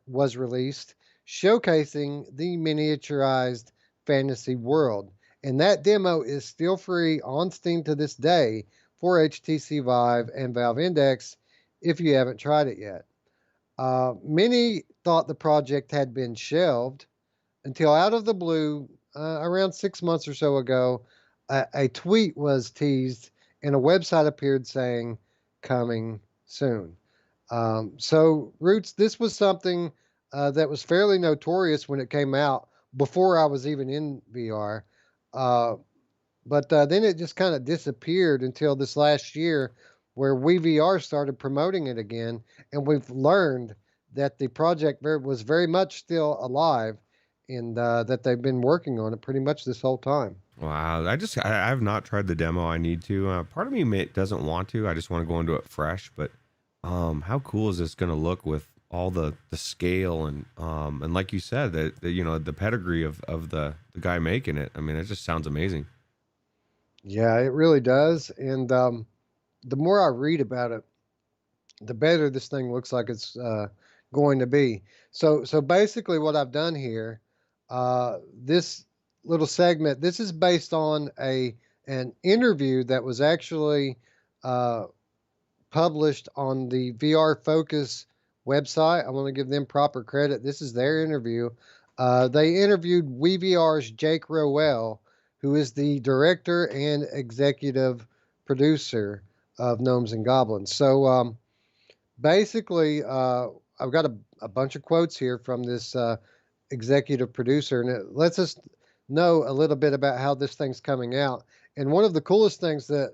was released showcasing the miniaturized fantasy world, and that demo is still free on Steam to this day for HTC Vive and Valve Index if you haven't tried it yet. Many thought the project had been shelved until out of the blue, around 6 months or so ago, a tweet was teased and a website appeared saying, coming soon. So, Roots, this was something that was fairly notorious when it came out before I was even in VR. But then it just kind of disappeared until this last year where WeVR started promoting it again. And we've learned that the project was very much still alive, and that they've been working on it pretty much this whole time. Wow. I have not tried the demo. I need to. Part of me doesn't want to. I just want to go into it fresh. But how cool is this going to look with all the scale and like you said, the pedigree of the guy making it? I mean, it just sounds amazing. Yeah, it really does. And the more I read about it, the better this thing looks like it's going to be. So basically what I've done here, this little segment, this is based on an interview that was actually published on the VR Focus website. I want to give them proper credit. This is their interview. They interviewed WeVR's Jake Rowell, who is the director and executive producer of Gnomes and Goblins. So basically, I've got a bunch of quotes here from this executive producer, and it lets us know a little bit about how this thing's coming out. And one of the coolest things that,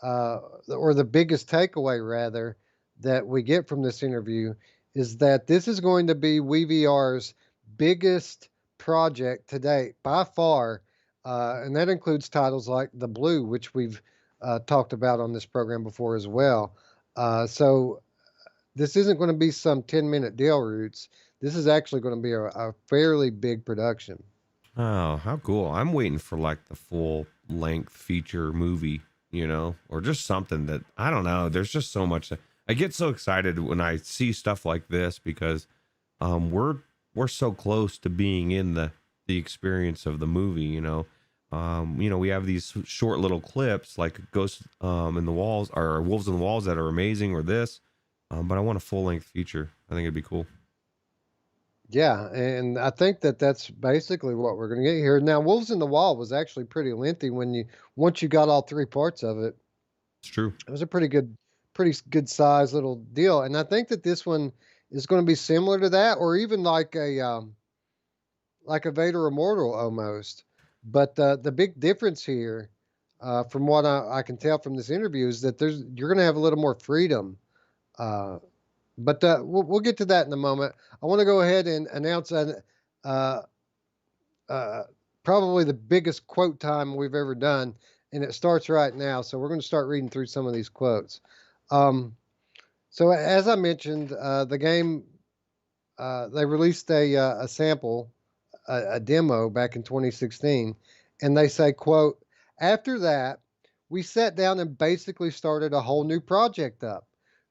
or the biggest takeaway rather, that we get from this interview is that this is going to be WeVR's biggest project to date by far. And that includes titles like The Blue, which we've talked about on this program before as well. So this isn't going to be some 10-minute deal, Roots. This is actually going to be a fairly big production. Oh, how cool. I'm waiting for like the full length feature movie, or just something that, I don't know. There's just so much. I get so excited when I see stuff like this because we're so close to being in the experience of the movie, we have these short little clips like Ghosts in the Walls or Wolves in the Walls that are amazing, or this, but I want a full length feature. I think it'd be cool. Yeah, and I think that that's basically what we're going to get here. Now, Wolves in the Wall was actually pretty lengthy once you got all three parts of it. It's true. It was a pretty good size little deal, and I think that this one is going to be similar to that, or even like a Vader Immortal almost. But the big difference here, from what I can tell from this interview, is that you're going to have a little more freedom. But we'll get to that in a moment. I want to go ahead and announce probably the biggest quote time we've ever done, and it starts right now. So we're going to start reading through some of these quotes. So as I mentioned, the game, they released a sample, a demo back in 2016, and they say, quote, "After that, we sat down and basically started a whole new project up,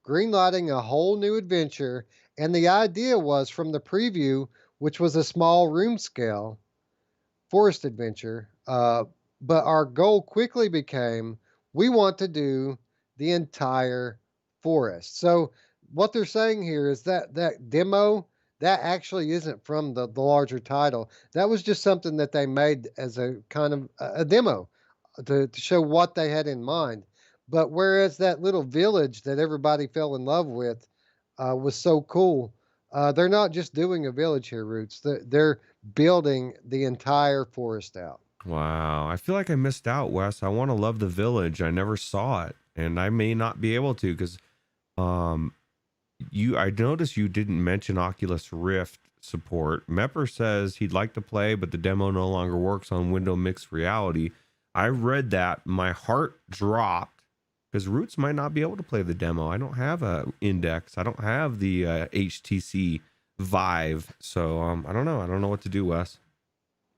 greenlighting a whole new adventure, and the idea was from the preview, which was a small room scale forest adventure, but our goal quickly became we want to do the entire forest." So what they're saying here is that demo, that actually isn't from the larger title. That was just something that they made as a kind of a demo to show what they had in mind. But whereas that little village that everybody fell in love with was so cool, they're not just doing a village here, Roots. They're building the entire forest out. Wow. I feel like I missed out, Wes. I want to love the village. I never saw it, and I may not be able to because I noticed you didn't mention Oculus Rift support. Mepper says he'd like to play, but the demo no longer works on Windows Mixed Reality. I read that. My heart dropped because Roots might not be able to play the demo. I don't have a Index. I don't have the HTC Vive. So I don't know. I don't know what to do, Wes.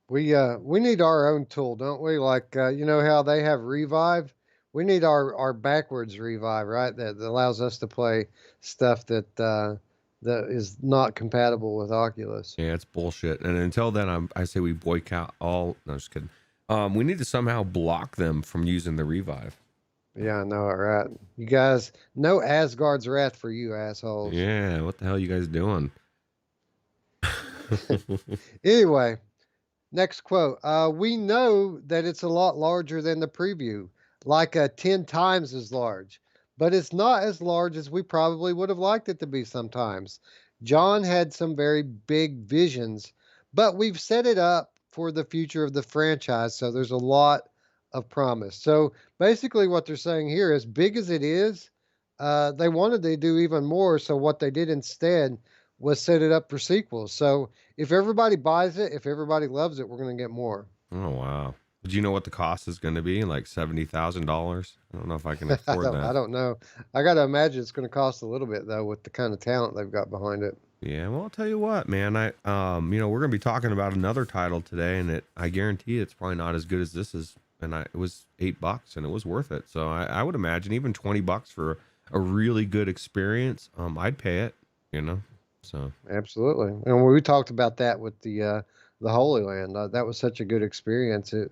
We need our own tool, don't we? Like you know how they have Revive? We need our backwards Revive, right? That allows us to play stuff that is not compatible with Oculus. Yeah, it's bullshit. And until then, I say we boycott all. No, just kidding. We need to somehow block them from using the Revive. Yeah, I know it, right? You guys, no Asgard's Wrath for you assholes. Yeah, what the hell are you guys doing? Anyway, next quote. We know that it's a lot larger than the preview, like 10 times as large, but it's not as large as we probably would have liked it to be sometimes. John had some very big visions, but we've set it up for the future of the franchise, so there's a lot of promise. So basically what they're saying here, as big as it is, they wanted to do even more, so what they did instead was set it up for sequels. So if everybody buys it, if everybody loves it, we're going to get more. Oh, wow. Do you know what the cost is going to be? Like $70,000? I don't know if I can afford that. I don't know. I got to imagine it's going to cost a little bit, though, with the kind of talent they've got behind it. Yeah, well, I'll tell you what, man. We're going to be talking about another title today, and I guarantee it's probably not as good as this is. And it was $8, and it was worth it. So I would imagine even $20 for a really good experience. I'd pay it, So absolutely, and we talked about that with the Holy Land. That was such a good experience. It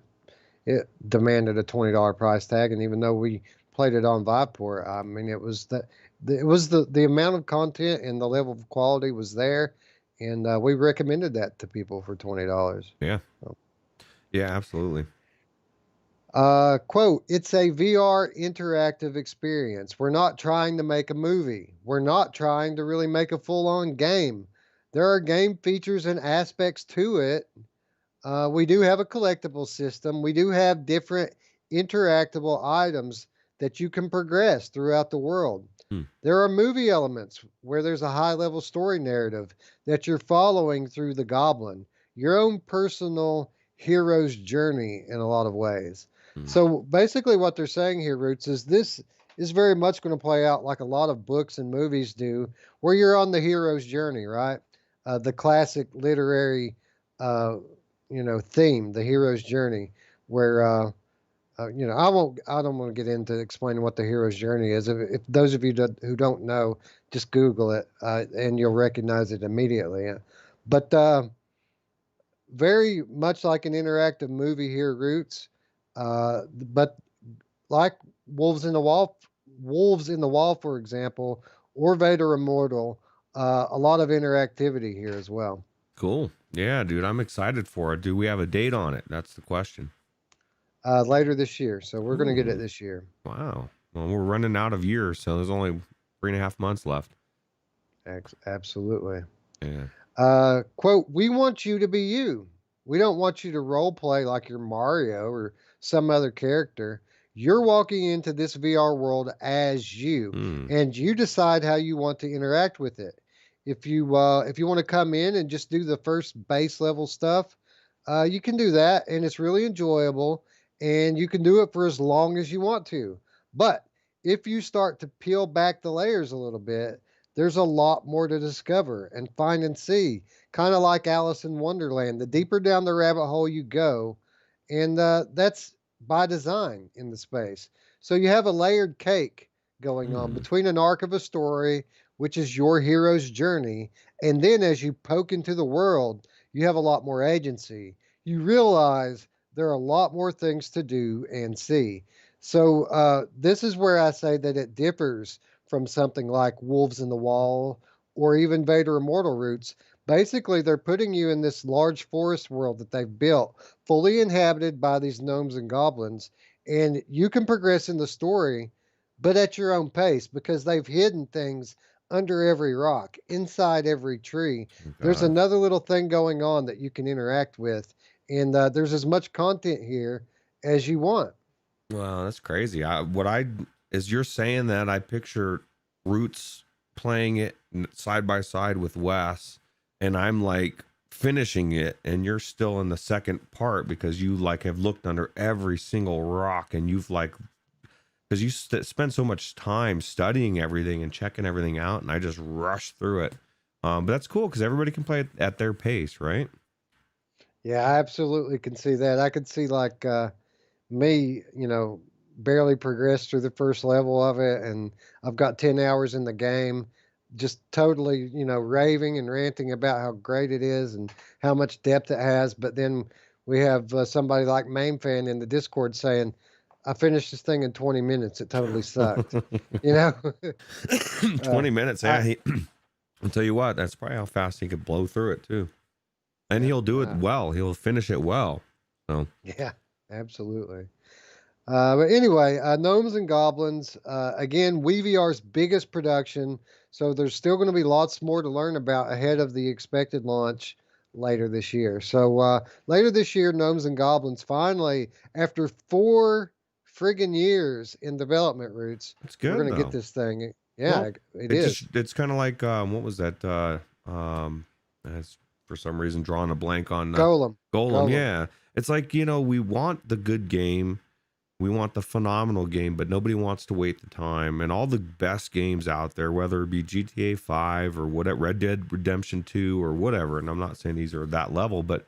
demanded a $20 price tag, and even though we played it on Viveport, I mean, it was the amount of content and the level of quality was there, and we recommended that to people for $20. Yeah, yeah, absolutely. Quote, "It's a VR interactive experience. We're not trying to make a movie. We're not trying to really make a full-on game. There are game features and aspects to it. We do have a collectible system. We do have different interactable items that you can progress throughout the world. There are movie elements where there's a high-level story narrative that you're following through the Goblin, your own personal hero's journey in a lot of ways." So basically what they're saying here, Roots, is this is very much going to play out like a lot of books and movies do, where you're on the hero's journey, right? The classic literary, uh, theme, the hero's journey, where I don't want to get into explaining what the hero's journey is. If those of you who don't know, just Google it, and you'll recognize it immediately. But very much like an interactive movie here, Roots. But like Wolves in the Wall, for example, or Vader Immortal, a lot of interactivity here as well. Cool. Yeah, dude, I'm excited for it. Do we have a date on it? That's the question. Later this year, so we're going to get it this year. Wow. Well, we're running out of years, so there's only 3.5 months left. Absolutely. Yeah. Quote, we want you to be you. We don't want you to role play like you're Mario or some other character. You're walking into this VR world as you, and you decide how you want to interact with it. If you want to come in and just do the first base level stuff, you can do that, and it's really enjoyable, and you can do it for as long as you want to. But if you start to peel back the layers a little bit, there's a lot more to discover and find and see. Kind of like Alice in Wonderland. The deeper down the rabbit hole you go, and that's by design in the space. So you have a layered cake going on between an arc of a story, which is your hero's journey, and then as you poke into the world, you have a lot more agency. You realize there are a lot more things to do and see. So this is where I say that it differs from something like Wolves in the Wall or even Vader Immortal Roots. Basically, they're putting you in this large forest world that they've built, fully inhabited by these gnomes and goblins, and you can progress in the story, but at your own pace because they've hidden things under every rock, inside every tree. There's another little thing going on that you can interact with, and there's as much content here as you want. Wow, that's crazy. As you're saying that, I picture Roots playing it side by side with Wes, and I'm like finishing it, and you're still in the second part because you like have looked under every single rock, and you've like, because you spend so much time studying everything and checking everything out, and I just rush through it. But that's cool because everybody can play it at their pace, right? Yeah, I absolutely can see that. I could see like me, barely progressed through the first level of it, and I've got 10 hours in the game, just totally, raving and ranting about how great it is and how much depth it has. But then we have somebody like Mamefan in the Discord saying, I finished this thing in 20 minutes. It totally sucked. 20 minutes. Yeah. I'll tell you what, that's probably how fast he could blow through it too. And he'll do it well. He'll finish it well. So yeah, absolutely. But anyway, Gnomes and Goblins, again, WeVR's biggest production. So there's still going to be lots more to learn about ahead of the expected launch later this year. So later this year, Gnomes and Goblins finally, after 4 friggin' years in development, Roots, it's good. We're going to get this thing. Yeah, well, it is. It's kind of like, what was that? As for some reason drawing a blank on Golem. Yeah. It's like, we want the good game. We want the phenomenal game, but nobody wants to wait the time. And all the best games out there, whether it be GTA 5 or whatever, Red Dead Redemption 2 or whatever. And I'm not saying these are that level, but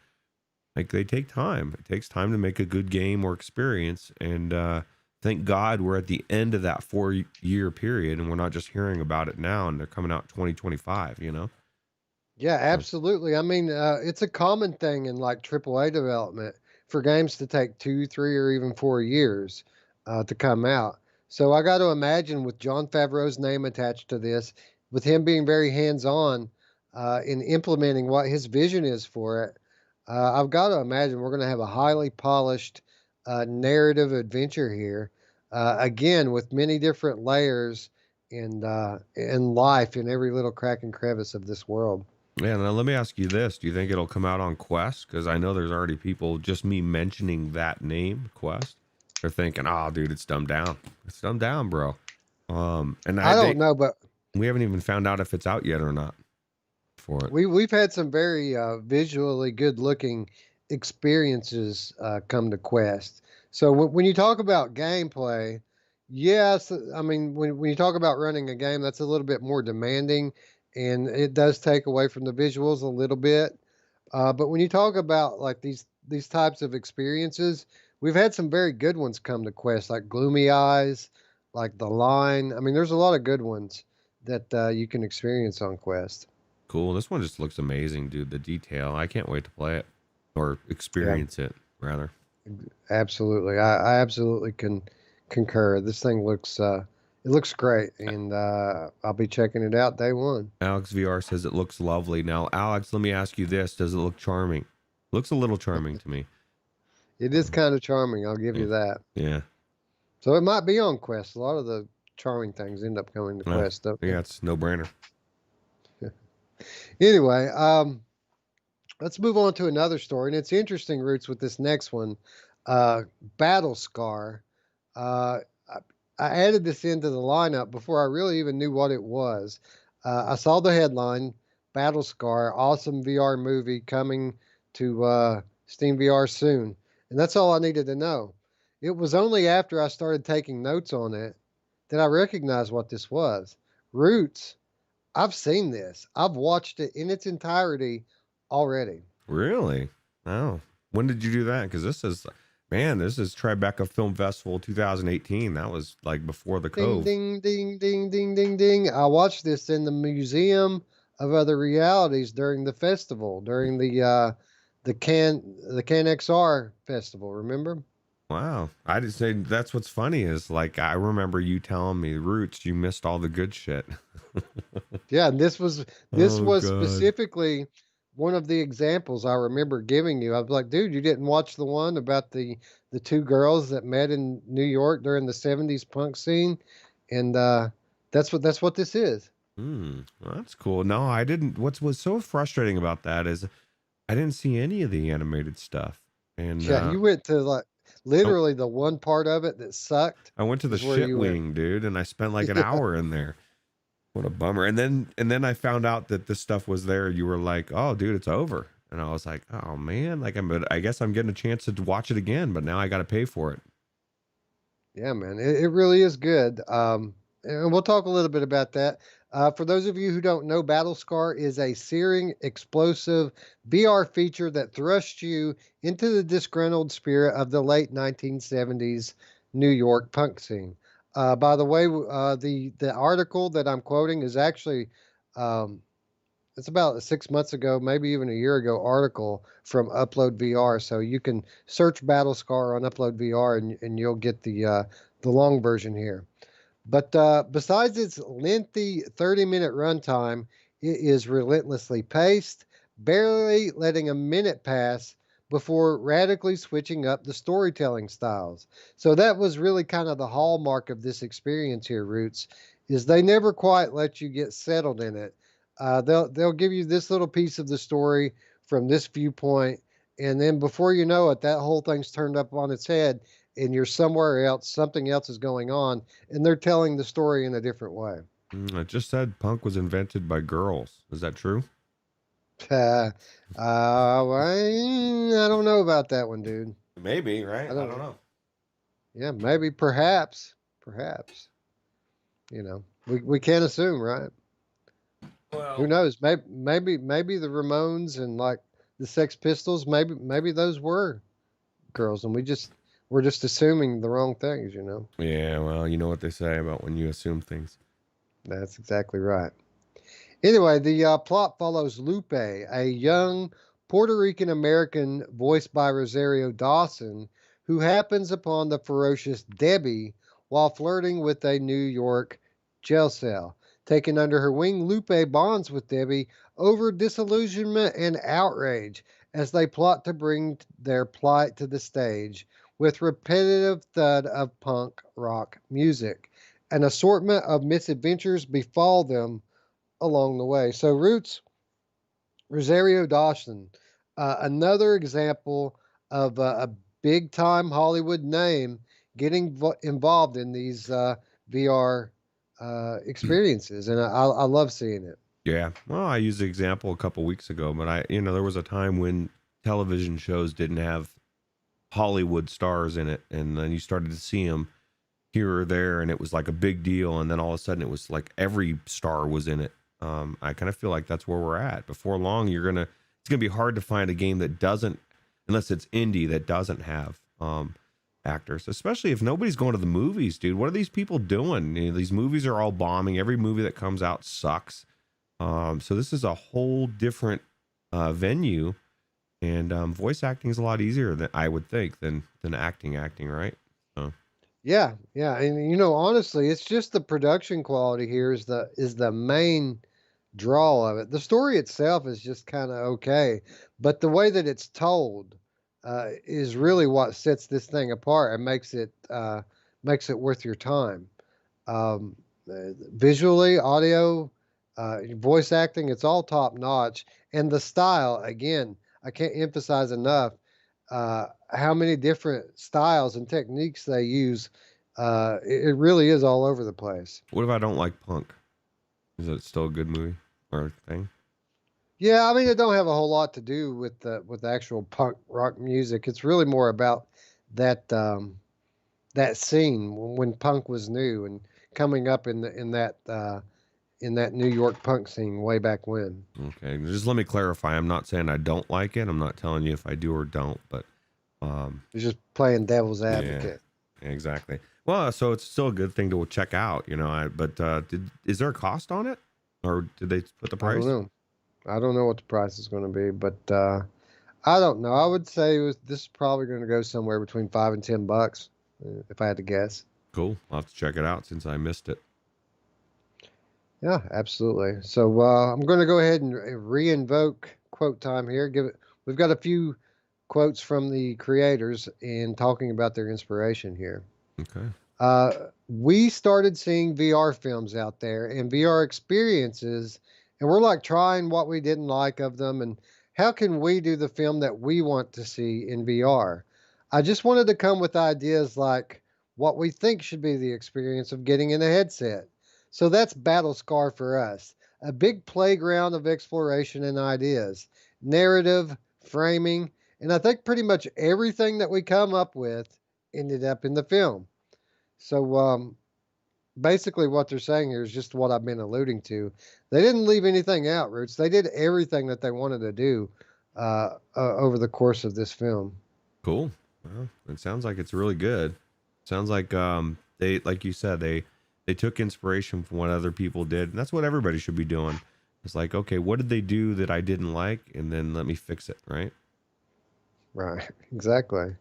like they take time. It takes time to make a good game or experience. And thank God we're at the end of that 4-year period and we're not just hearing about it now and they're coming out 2025, Yeah, absolutely. I mean, it's a common thing in like AAA development for games to take 2, 3, or even 4 years to come out. So I got to imagine with Jon Favreau's name attached to this, with him being very hands-on in implementing what his vision is for it, I've got to imagine we're going to have a highly polished narrative adventure here. Again, with many different layers and life in every little crack and crevice of this world. Yeah, now let me ask you this. Do you think it'll come out on Quest? Because I know there's already people, just me mentioning that name, Quest, they're thinking, oh, dude, it's dumbed down. It's dumbed down, bro. And I don't know, but we haven't even found out if it's out yet or not for it. We've had some very visually good-looking experiences come to Quest. So when you talk about gameplay, Yes, I mean, when you talk about running a game, that's a little bit more demanding, and it does take away from the visuals a little bit. But when you talk about like these types of experiences, we've had some very good ones come to Quest, like Gloomy Eyes, like The Line. I mean, there's a lot of good ones that you can experience on Quest. Cool. This one just looks amazing, dude. The detail. I can't wait to play it or Yeah, experience it, rather. absolutely. I absolutely can concur. This thing looks it looks great, and I'll be checking it out day one. Alex VR says it looks lovely. Now, Alex, let me ask you this: does it look charming? Looks a little charming to me. It is kind of charming, I'll give Yeah. you that. Yeah. So it might be on Quest. A lot of the charming things end up coming to Quest, don't they? Yeah, it's no brainer. Anyway, let's move on to another story, and it's interesting, Roots, with this next one, Battle Scar. Uh, I, I added this into the lineup before I really even knew what it was. I saw the headline, Battle Scar, awesome VR movie coming to Steam VR soon, and that's all I needed to know. It was only after I started taking notes on it that I recognized what this was. Roots, I've seen this. I've watched it in its entirety already. Really? Oh. When did you do that? Because this is Tribeca Film Festival 2018. That was like before the Ding, Cove. ding, ding, ding, ding, ding, ding. I watched this in the Museum of Other Realities during the festival, during the Can XR festival. Remember? Wow. I just say that's what's funny is like I remember you telling me, Roots, you missed all the good shit. Yeah, and this Oh was god. specifically one of the examples I remember giving you. I was like, dude, you didn't watch the one about the two girls that met in New York during the '70s punk scene, and that's what this is. Well, that's cool. No, I didn't. What was so frustrating about that is I didn't see any of the animated stuff. And Yeah, you went to like I, literally the one part of it that sucked I went to the is where shit you went. wing, dude, and I spent like an Yeah, hour in there. What a bummer. And then I found out that this stuff was there. You were like, "Oh, dude, it's over." And I was like, "Oh man, like I guess I'm getting a chance to watch it again, but now I got to pay for it." yeah, man, it really is good. And we'll talk a little bit about that. For those of you who don't know, Battle Scar is a searing, explosive VR feature that thrusts you into the disgruntled spirit of the late 1970s New York punk scene. By the way, the article that I'm quoting is actually um, it's about a 6 months ago, maybe even a year ago article from Upload VR. So you can search Battle Scar on Upload VR and you'll get the long version here. But besides its lengthy 30-minute runtime, it is relentlessly paced, barely letting a minute pass before radically switching up the storytelling styles. So that was really kind of the hallmark of this experience here, Roots, is they never quite let you get settled in it. They'll give you this little piece of the story from this viewpoint, and then before you know it, that whole thing's turned up on its head, and you're somewhere else. Something else is going on, and they're telling the story in a different way. It just said punk was invented by girls. Is that true? I don't know about that one, dude. Maybe, right? I I don't. don't know. Yeah, maybe, perhaps. We can't assume, right? Who Well, knows? Maybe the Ramones and like the Sex Pistols. Maybe those were girls, and we're just assuming the wrong things. yeah, well, you know what they say about when you assume things. That's exactly right. Anyway, the plot follows Lupe, a young Puerto Rican American voiced by Rosario Dawson, who happens upon the ferocious Debbie while flirting with a New York jail cell. Taken under her wing, Lupe bonds with Debbie over disillusionment and outrage as they plot to bring their plight to the stage with repetitive thud of punk rock music. An assortment of misadventures befall them along the way. So Roots, Rosario Dawson, another example of a big time Hollywood name getting involved in these VR experiences, and I love seeing it. Yeah. Well, I used the example a couple weeks ago, but there was a time when television shows didn't have Hollywood stars in it, and then you started to see them here or there, and it was like a big deal, and then all of a sudden it was like every star was in it. I kind of feel like that's where we're at. Before long, it's gonna be hard to find a game that doesn't, unless it's indie, that doesn't have actors, especially if nobody's going to the movies, dude. What are these people doing? You know, these movies are all bombing. Every movie that comes out sucks. So this is a whole different venue, and voice acting is a lot easier than I would think than acting, right? So. Yeah, and honestly, it's just the production quality here is the main draw of it. The story itself is just kind of okay, but the way that it's told is really what sets this thing apart and makes it worth your time. Visually, audio, voice acting, it's all top notch, and the style again. I can't emphasize enough how many different styles and techniques they use. It really is all over the place. What if I don't like punk? Is it still a good movie or thing? Yeah, I mean, it don't have a whole lot to do with the actual punk rock music. It's really more about that that scene when punk was new and coming up in that New York punk scene way back when. Okay, just let me clarify. I'm not saying I don't like it. I'm not telling you if I do or don't, but You're just playing devil's advocate. Yeah, exactly. Well, so it's still a good thing to check out, but is there a cost on it, or did they put the price? I don't know what the price is going to be, but I don't know. I would say this is probably going to go somewhere between $5 and $10, if I had to guess. Cool. I'll have to check it out since I missed it. Yeah, absolutely. So I'm going to go ahead and re-invoke quote time here. We've got a few quotes from the creators in talking about their inspiration here. Okay. We started seeing VR films out there and VR experiences, and we're like trying what we didn't like of them, and how can we do the film that we want to see in VR? I just wanted to come with ideas like what we think should be the experience of getting in a headset. So that's Battle Scar for us, a big playground of exploration and ideas, narrative, framing, and I think pretty much everything that we come up with ended up in the film. So basically what they're saying here is just what I've been alluding to. They didn't leave anything out, Roots. They did everything that they wanted to do over the course of this film. Cool. Well, it sounds like it's really good. Sounds like they, like you said, they took inspiration from what other people did, and that's what everybody should be doing. It's like, okay, what did they do that I didn't like, and then let me fix it, right? Right, exactly.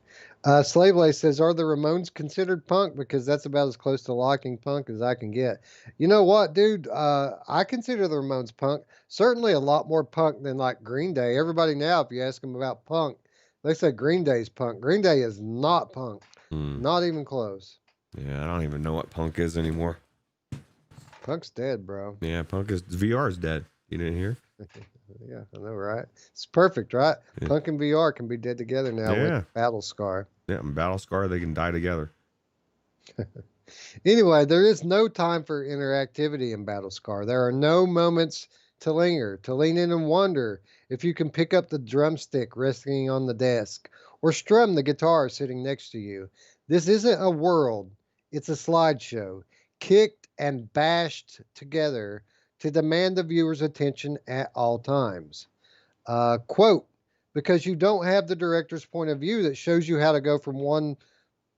Slavely says, are the Ramones considered punk? Because that's about as close to liking punk as I can get. You know what, dude? I consider the Ramones punk. Certainly a lot more punk than like Green Day. Everybody now, if you ask them about punk, they say Green Day's punk. Green Day is not punk. Not even close. Yeah, I don't even know what punk is anymore. Punk's dead, bro. Yeah, VR is dead. You didn't hear? Yeah, I know, right? It's perfect, right? Yeah. Punk and VR can be dead together now with Battle Scar. Yeah, and Battle Scar, they can die together. Anyway, there is no time for interactivity in Battle Scar. There are no moments to linger, to lean in and wonder if you can pick up the drumstick resting on the desk or strum the guitar sitting next to you. This isn't a world. It's a slideshow, kicked and bashed together to demand the viewer's attention at all times. Quote, because you don't have the director's point of view that shows you how to go from one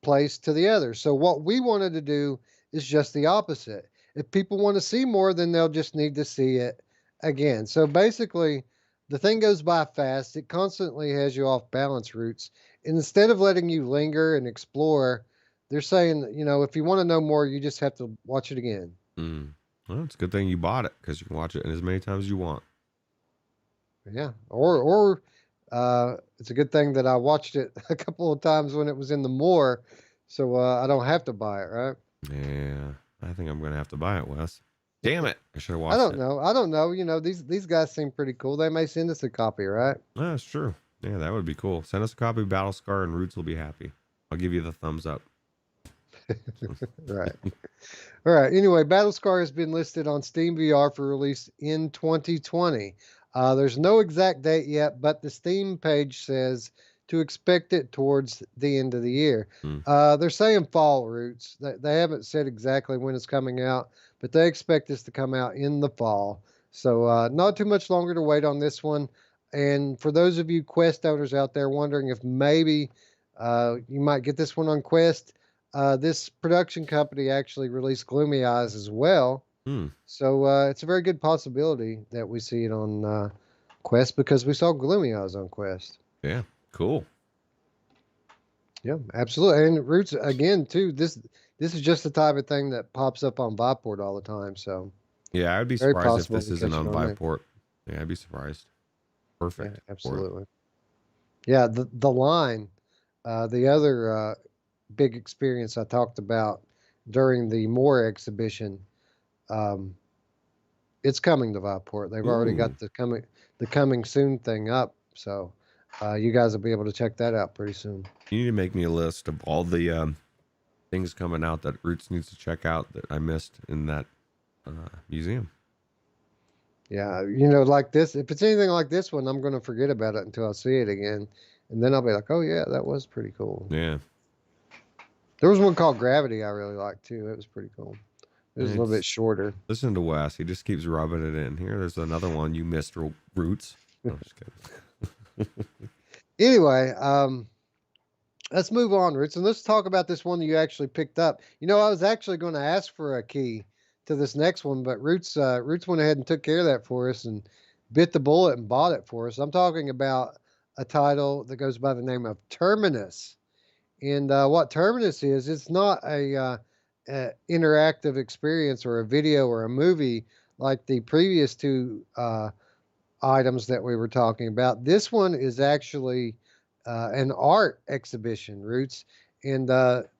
place to the other. So what we wanted to do is just the opposite. If people want to see more, then they'll just need to see it again. So basically, the thing goes by fast. It constantly has you off balance, Roots. And instead of letting you linger and explore, they're saying, if you want to know more, you just have to watch it again. Well, it's a good thing you bought it because you can watch it as many times as you want. Yeah. Or it's a good thing that I watched it a couple of times when it was in the more, so I don't have to buy it, right? Yeah. I think I'm going to have to buy it, Wes. Damn it. I should have watched it. I don't know. These guys seem pretty cool. They may send us a copy, right? That's true. Yeah, that would be cool. Send us a copy of Battle Scar and Roots will be happy. I'll give you the thumbs up. Right. All right. Anyway, Battle Scar has been listed on Steam VR for release in 2020. There's no exact date yet, but the Steam page says to expect it towards the end of the year. They're saying fall, Roots. They haven't said exactly when it's coming out, but they expect this to come out in the fall. So not too much longer to wait on this one. And for those of you Quest owners out there wondering if maybe you might get this one on Quest, this production company actually released Gloomy Eyes as well. So it's a very good possibility that we see it on Quest because we saw Gloomy Eyes on Quest. Yeah, cool. Yeah, absolutely. And Roots again too. This is just the type of thing that pops up on Viport all the time. So yeah, I'd be surprised if this isn't on Viport. Yeah, I'd be surprised. Perfect. Yeah, absolutely. Yeah, the line, the other big experience I talked about during the More exhibition. It's coming to Viport. They've already got the coming soon thing up. So you guys will be able to check that out pretty soon. You need to make me a list of all the things coming out that Roots needs to check out that I missed in that museum. Yeah, you know, like this, if it's anything like this one, I'm going to forget about it until I see it again. And then I'll be like, oh, yeah, that was pretty cool. Yeah. There was one called Gravity I really liked, too. It was pretty cool. It was a little bit shorter. Listen to Wes. He just keeps rubbing it in. Here, there's another one you missed, Roots. No, I'm just kidding. Anyway, let's move on, Roots, and let's talk about this one that you actually picked up. You know, I was actually going to ask for a key to this next one, but Roots went ahead and took care of that for us and bit the bullet and bought it for us. I'm talking about a title that goes by the name of Terminus. And what Terminus is, it's not a interactive experience or a video or a movie like the previous two items that we were talking about. This one is actually an art exhibition, Roots. And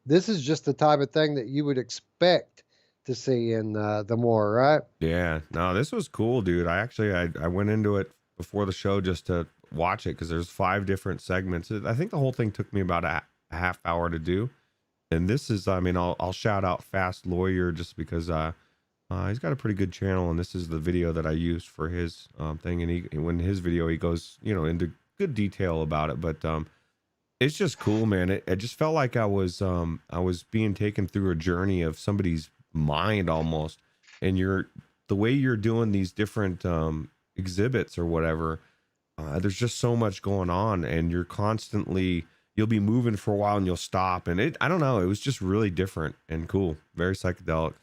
this is just the type of thing that you would expect to see in the More, right? Yeah, no, this was cool, dude. I went into it before the show just to watch it because there's 5 different segments. I think the whole thing took me about a half hour to do. And this is, I mean, I'll shout out Fast Lawyer just because he's got a pretty good channel, and this is the video that I used for his thing. And when his video, he goes, you know, into good detail about it. But it's just cool, man. It just felt like I was being taken through a journey of somebody's mind almost. And the way you're doing these different exhibits or whatever, there's just so much going on, and you'll be moving for a while and you'll stop, and I don't know, it was just really different and cool, very psychedelic.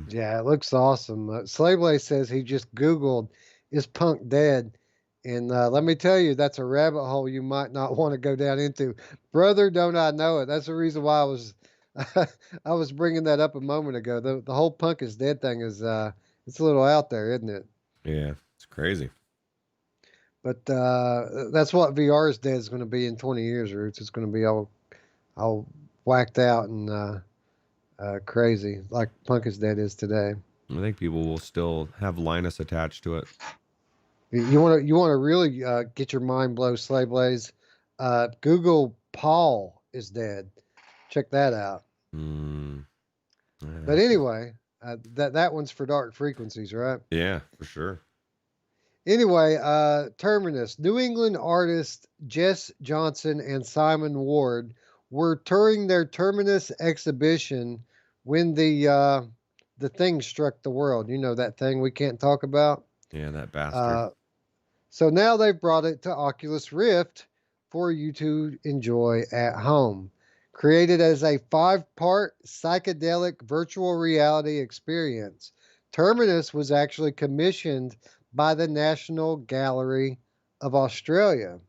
Yeah, it looks awesome. Slaveway says he just Googled, is Punk dead? And let me tell you, that's a rabbit hole you might not want to go down into. Brother, don't I know it? That's the reason why I was bringing that up a moment ago. The whole Punk is dead thing is it's a little out there, isn't it? Yeah, it's crazy. But that's what VR is dead is going to be in 20 years, Roots. It's going to be all whacked out and crazy, like Punk is Dead is today. I think people will still have Linus attached to it. You want to really get your mind blown, Slave Blaze. Google Paul is dead. Check that out. But anyway, that one's for Dark Frequencies, right? Yeah, for sure. Anyway, Terminus, New England artists Jess Johnson and Simon Ward were touring their Terminus exhibition when the thing struck the world. You know, that thing we can't talk about? Yeah, that bastard. So now they've brought it to Oculus Rift for you to enjoy at home. Created as a 5-part psychedelic virtual reality experience, Terminus was actually commissioned by the National Gallery of Australia.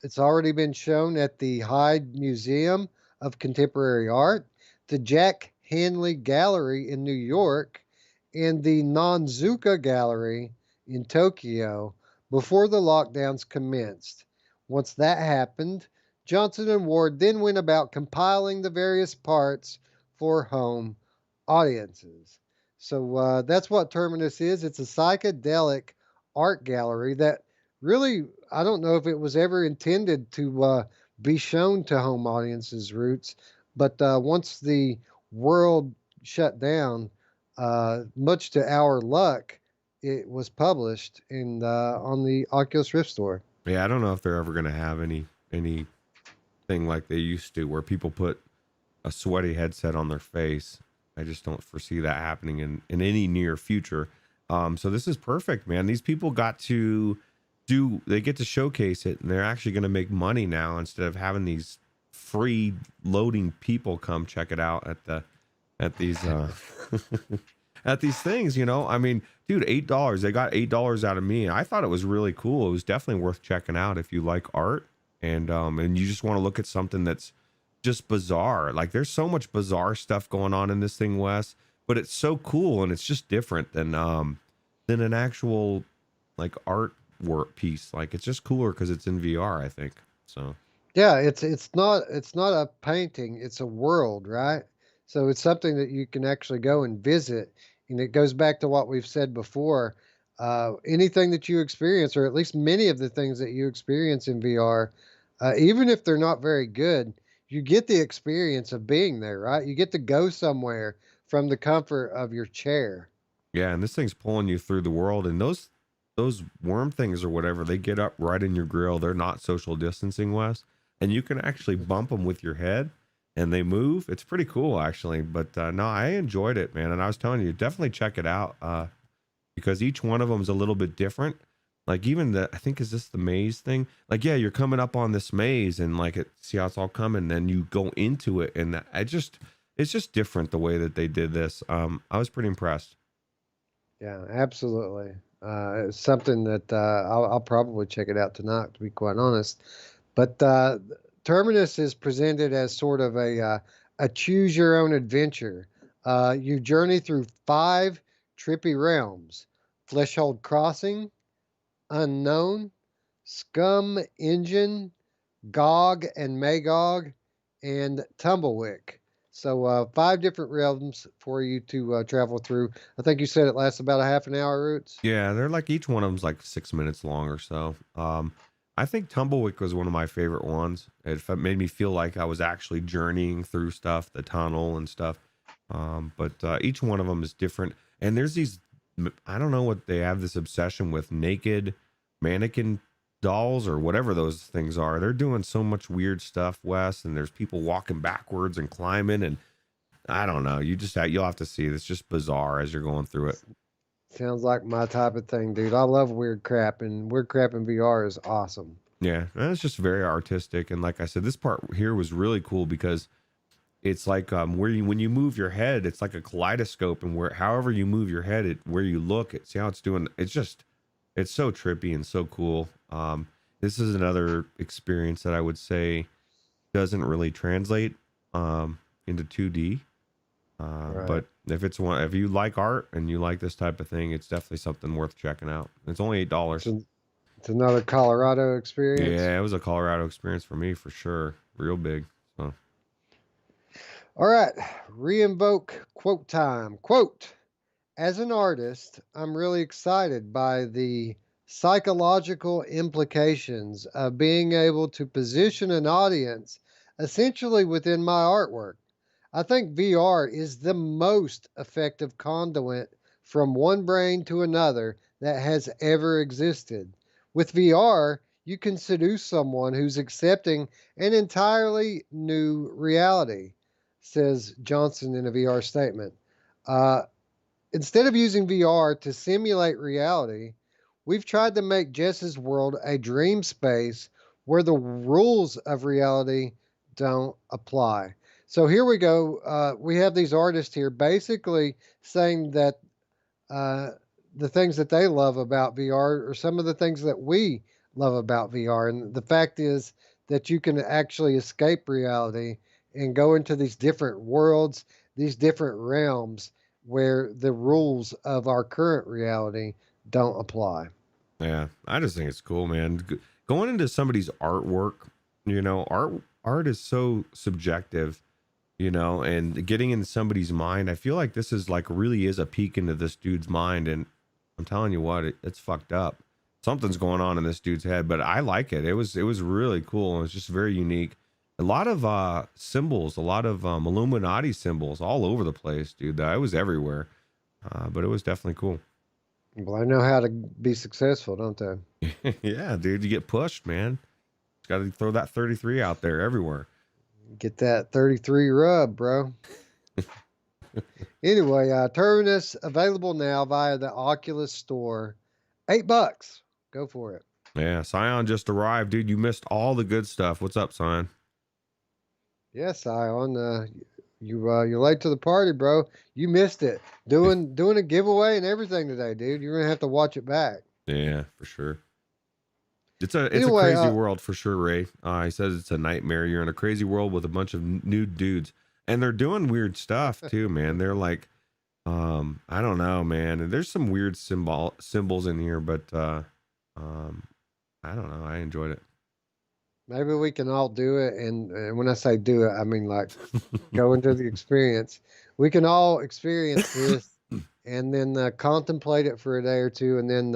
It's already been shown at the Hyde Museum of Contemporary Art, the Jack Hanley Gallery in New York, and the Nonzuka Gallery in Tokyo before the lockdowns commenced. Once that happened, Johnson and Ward then went about compiling the various parts for home audiences. So that's what Terminus is. It's a psychedelic art gallery that really, I don't know if it was ever intended to be shown to home audiences, Roots. But once the world shut down, much to our luck, it was published on the Oculus Rift store. Yeah, I don't know if they're ever going to have any anything like they used to, where people put a sweaty headset on their face. I just don't foresee that happening in any near future. So this is perfect, man. These people got to they get to showcase it, and they're actually going to make money now instead of having these free loading people come check it out at these at these things, you know. I mean, dude, $8. They got $8 out of me. I thought it was really cool. It was definitely worth checking out if you like art and you just want to look at something that's just bizarre. Like, there's so much bizarre stuff going on in this thing, Wes, but it's so cool and it's just different than an actual like art work piece. Like, it's just cooler because it's in VR, I think. So Yeah, it's not a painting, it's a world, right? So it's something that you can actually go and visit, and it goes back to what we've said before. Anything that you experience, or at least many of the things that you experience in VR, even if they're not very good, you get the experience of being there, right? You get to go somewhere from the comfort of your chair. yeah, and this thing's pulling you through the world, and those worm things or whatever, they get up right in your grill. They're not social distancing, Wes, and you can actually bump them with your head and they move. It's pretty cool, actually. But no, I enjoyed it, man. And I was telling you, definitely check it out because each one of them is a little bit different. Like, even I think, is this the maze thing? Like, yeah, you're coming up on this maze and like see how it's all coming, then you go into it, and it's just different the way that they did this. I was pretty impressed. Yeah, absolutely. It's something that I'll probably check it out tonight, to be quite honest. But Terminus is presented as sort of a choose your own adventure. You journey through 5 trippy realms: Fleshhold Crossing, Unknown, Scum Engine, Gog and Magog, and Tumblewick. So 5 different realms for you to travel through. I think you said it lasts about a half an hour, Roots. Yeah, they're like, each one of them's like 6 minutes long or so. I think Tumblewick was one of my favorite ones. Made me feel like I was actually journeying through stuff, the tunnel and stuff. But each one of them is different. And there's these, I don't know what they have this obsession with, naked mannequin dolls or whatever those things are. They're doing so much weird stuff, Wes, and there's people walking backwards and climbing, and I don't know. You'll have to see. It's just bizarre as you're going through it. Sounds like my type of thing, dude. I love weird crap, and weird crap in VR is awesome. Yeah, and it's just very artistic. And like I said, this part here was really cool because it's like when you move your head, it's like a kaleidoscope, and however you move your head, where you look, see how it's doing. It's so trippy and so cool. This is another experience that I would say doesn't really translate into 2D. Right. But if you like art and you like this type of thing, it's definitely something worth checking out. It's only $8. It's another Colorado experience. Yeah, it was a Colorado experience for me for sure. Real big. So. All right, re-invoke quote time. Quote: as an artist, I'm really excited by the psychological implications of being able to position an audience essentially within my artwork. I think VR is the most effective conduit from one brain to another that has ever existed. With VR, you can seduce someone who's accepting an entirely new reality, says Johnson in a VR statement. Instead of using VR to simulate reality, we've tried to make Jess's world a dream space where the rules of reality don't apply. So here we go. We have these artists here basically saying that the things that they love about VR are some of the things that we love about VR. And the fact is that you can actually escape reality and go into these different worlds, these different realms where the rules of our current reality don't apply. Yeah, I just think it's cool, man. Going into somebody's artwork, art is so subjective, and getting into somebody's mind. I feel like this is like really is a peek into this dude's mind, and I'm telling you what, it's fucked up. Something's going on in this dude's head, but I like it. It was really cool. It was just very unique. A lot of symbols, a lot of Illuminati symbols all over the place, dude. I was everywhere, but it was definitely cool. Well, I know how to be successful, don't they? Yeah, dude, you get pushed, man. Just got to throw that 33 out there everywhere. Get that 33 rub, bro. Anyway, Terminus available now via the Oculus store. $8. Go for it. Yeah, Scion just arrived, dude. You missed all the good stuff. What's up, Scion? Yes, Ion. You're late to the party, bro. You missed it. Doing a giveaway and everything today, dude. You're gonna have to watch it back. Yeah, for sure. It's a Anyway, crazy world for sure, Ray. He says it's a nightmare. You're in a crazy world with a bunch of nude dudes, and they're doing weird stuff too, man. They're like, I don't know, man. And there's some weird symbols in here, but I don't know. I enjoyed it. maybe we can all do it, and when I say do it, I mean like go into the experience. We can all experience this, and then contemplate it for a day or two, and then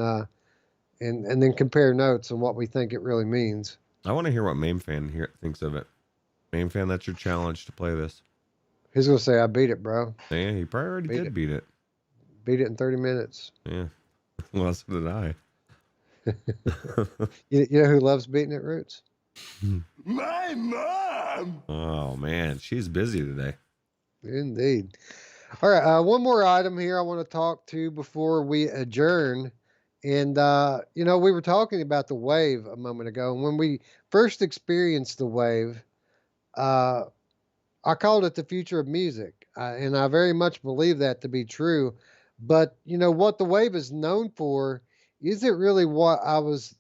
and then compare notes on what we think it really means. I want to hear what Mamefan here thinks of it. Mamefan, that's your challenge to play this. He's gonna say, "I beat it, bro. Yeah, he probably already did beat it. Beat it in 30 minutes." Yeah, well, so did I. You know who loves beating it, Roots? My mom! Oh man, she's busy today. Indeed. All right, one more item here I want to talk to before we adjourn. And, we were talking about the wave a moment ago. And when we first experienced the wave, I called it the future of music. And I very much believe that to be true. But, what the wave is known for isn't really what I was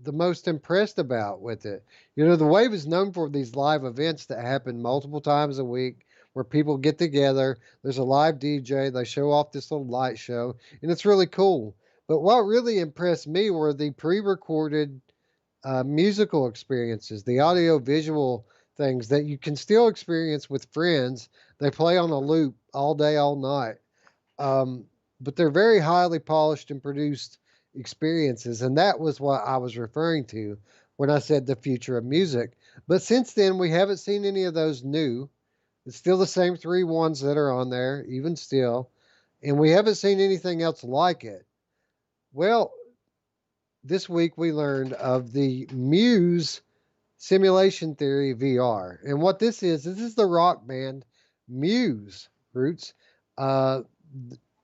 the most impressed about with it. The wave is known for these live events that happen multiple times a week where people get together. There's a live DJ. They show off this little light show, and it's really cool. But what really impressed me were the pre-recorded musical experiences, the audio-visual things that you can still experience with friends. They play on a loop all day, all night. But they're very highly polished and produced experiences. And that was what I was referring to when I said the future of music. But since then, we haven't seen any of those new. It's still the same 3 ones that are on there, even still. And we haven't seen anything else like it. Well, this week we learned of the Muse Simulation Theory VR. And what this is the rock band Muse, Roots. And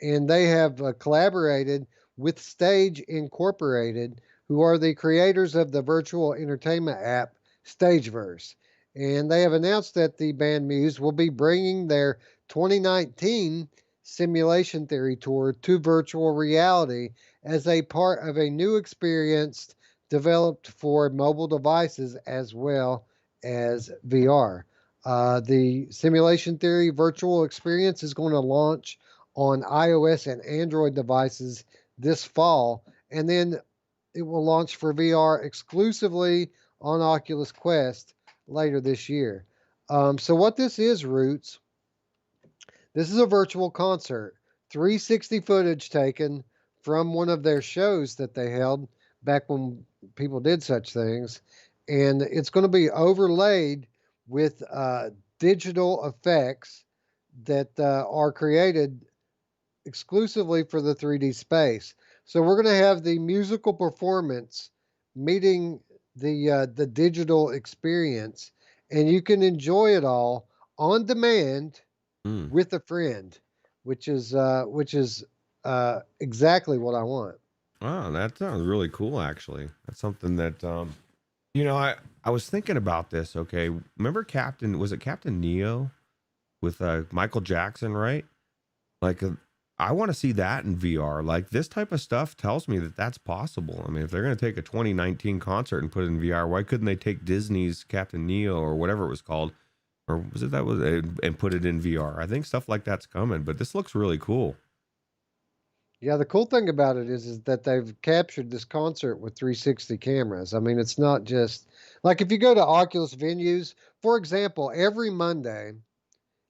they have collaborated with Stage Incorporated, who are the creators of the virtual entertainment app Stageverse. And they have announced that the band Muse will be bringing their 2019 Simulation Theory tour to virtual reality as a part of a new experience developed for mobile devices as well as VR. The Simulation Theory virtual experience is going to launch on iOS and Android devices this fall, and then it will launch for VR exclusively on Oculus Quest later this year. So what this is, Roots, this is a virtual concert, 360 footage taken from one of their shows that they held back when people did such things. And it's going to be overlaid with digital effects that are created exclusively for the 3D space. So we're going to have the musical performance meeting the digital experience, and you can enjoy it all on demand with a friend, which is exactly what I want. Wow, that sounds really cool. Actually, that's something that I was thinking about this. Okay, remember Captain Neo with Michael Jackson, right? Like I want to see that in VR. Like this type of stuff tells me that that's possible. I mean, if they're going to take a 2019 concert and put it in VR, why couldn't they take Disney's Captain Neo or whatever it was called, or was it and put it in VR? I think stuff like that's coming, but this looks really cool. Yeah, the cool thing about it is that they've captured this concert with 360 cameras. I mean, it's not just like if you go to Oculus venues, for example, every Monday,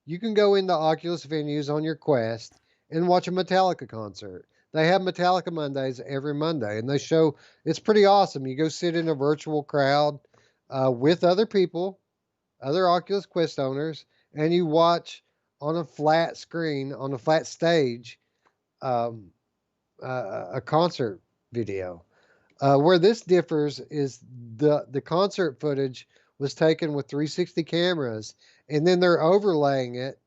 you can go into Oculus venues on your Quest and watch a Metallica concert. They have Metallica Mondays every Monday, and they show it's pretty awesome. You go sit in a virtual crowd with other people, other Oculus Quest owners, and you watch on a flat screen, on a flat stage, a concert video. Where this differs is the concert footage was taken with 360 cameras, and then they're overlaying it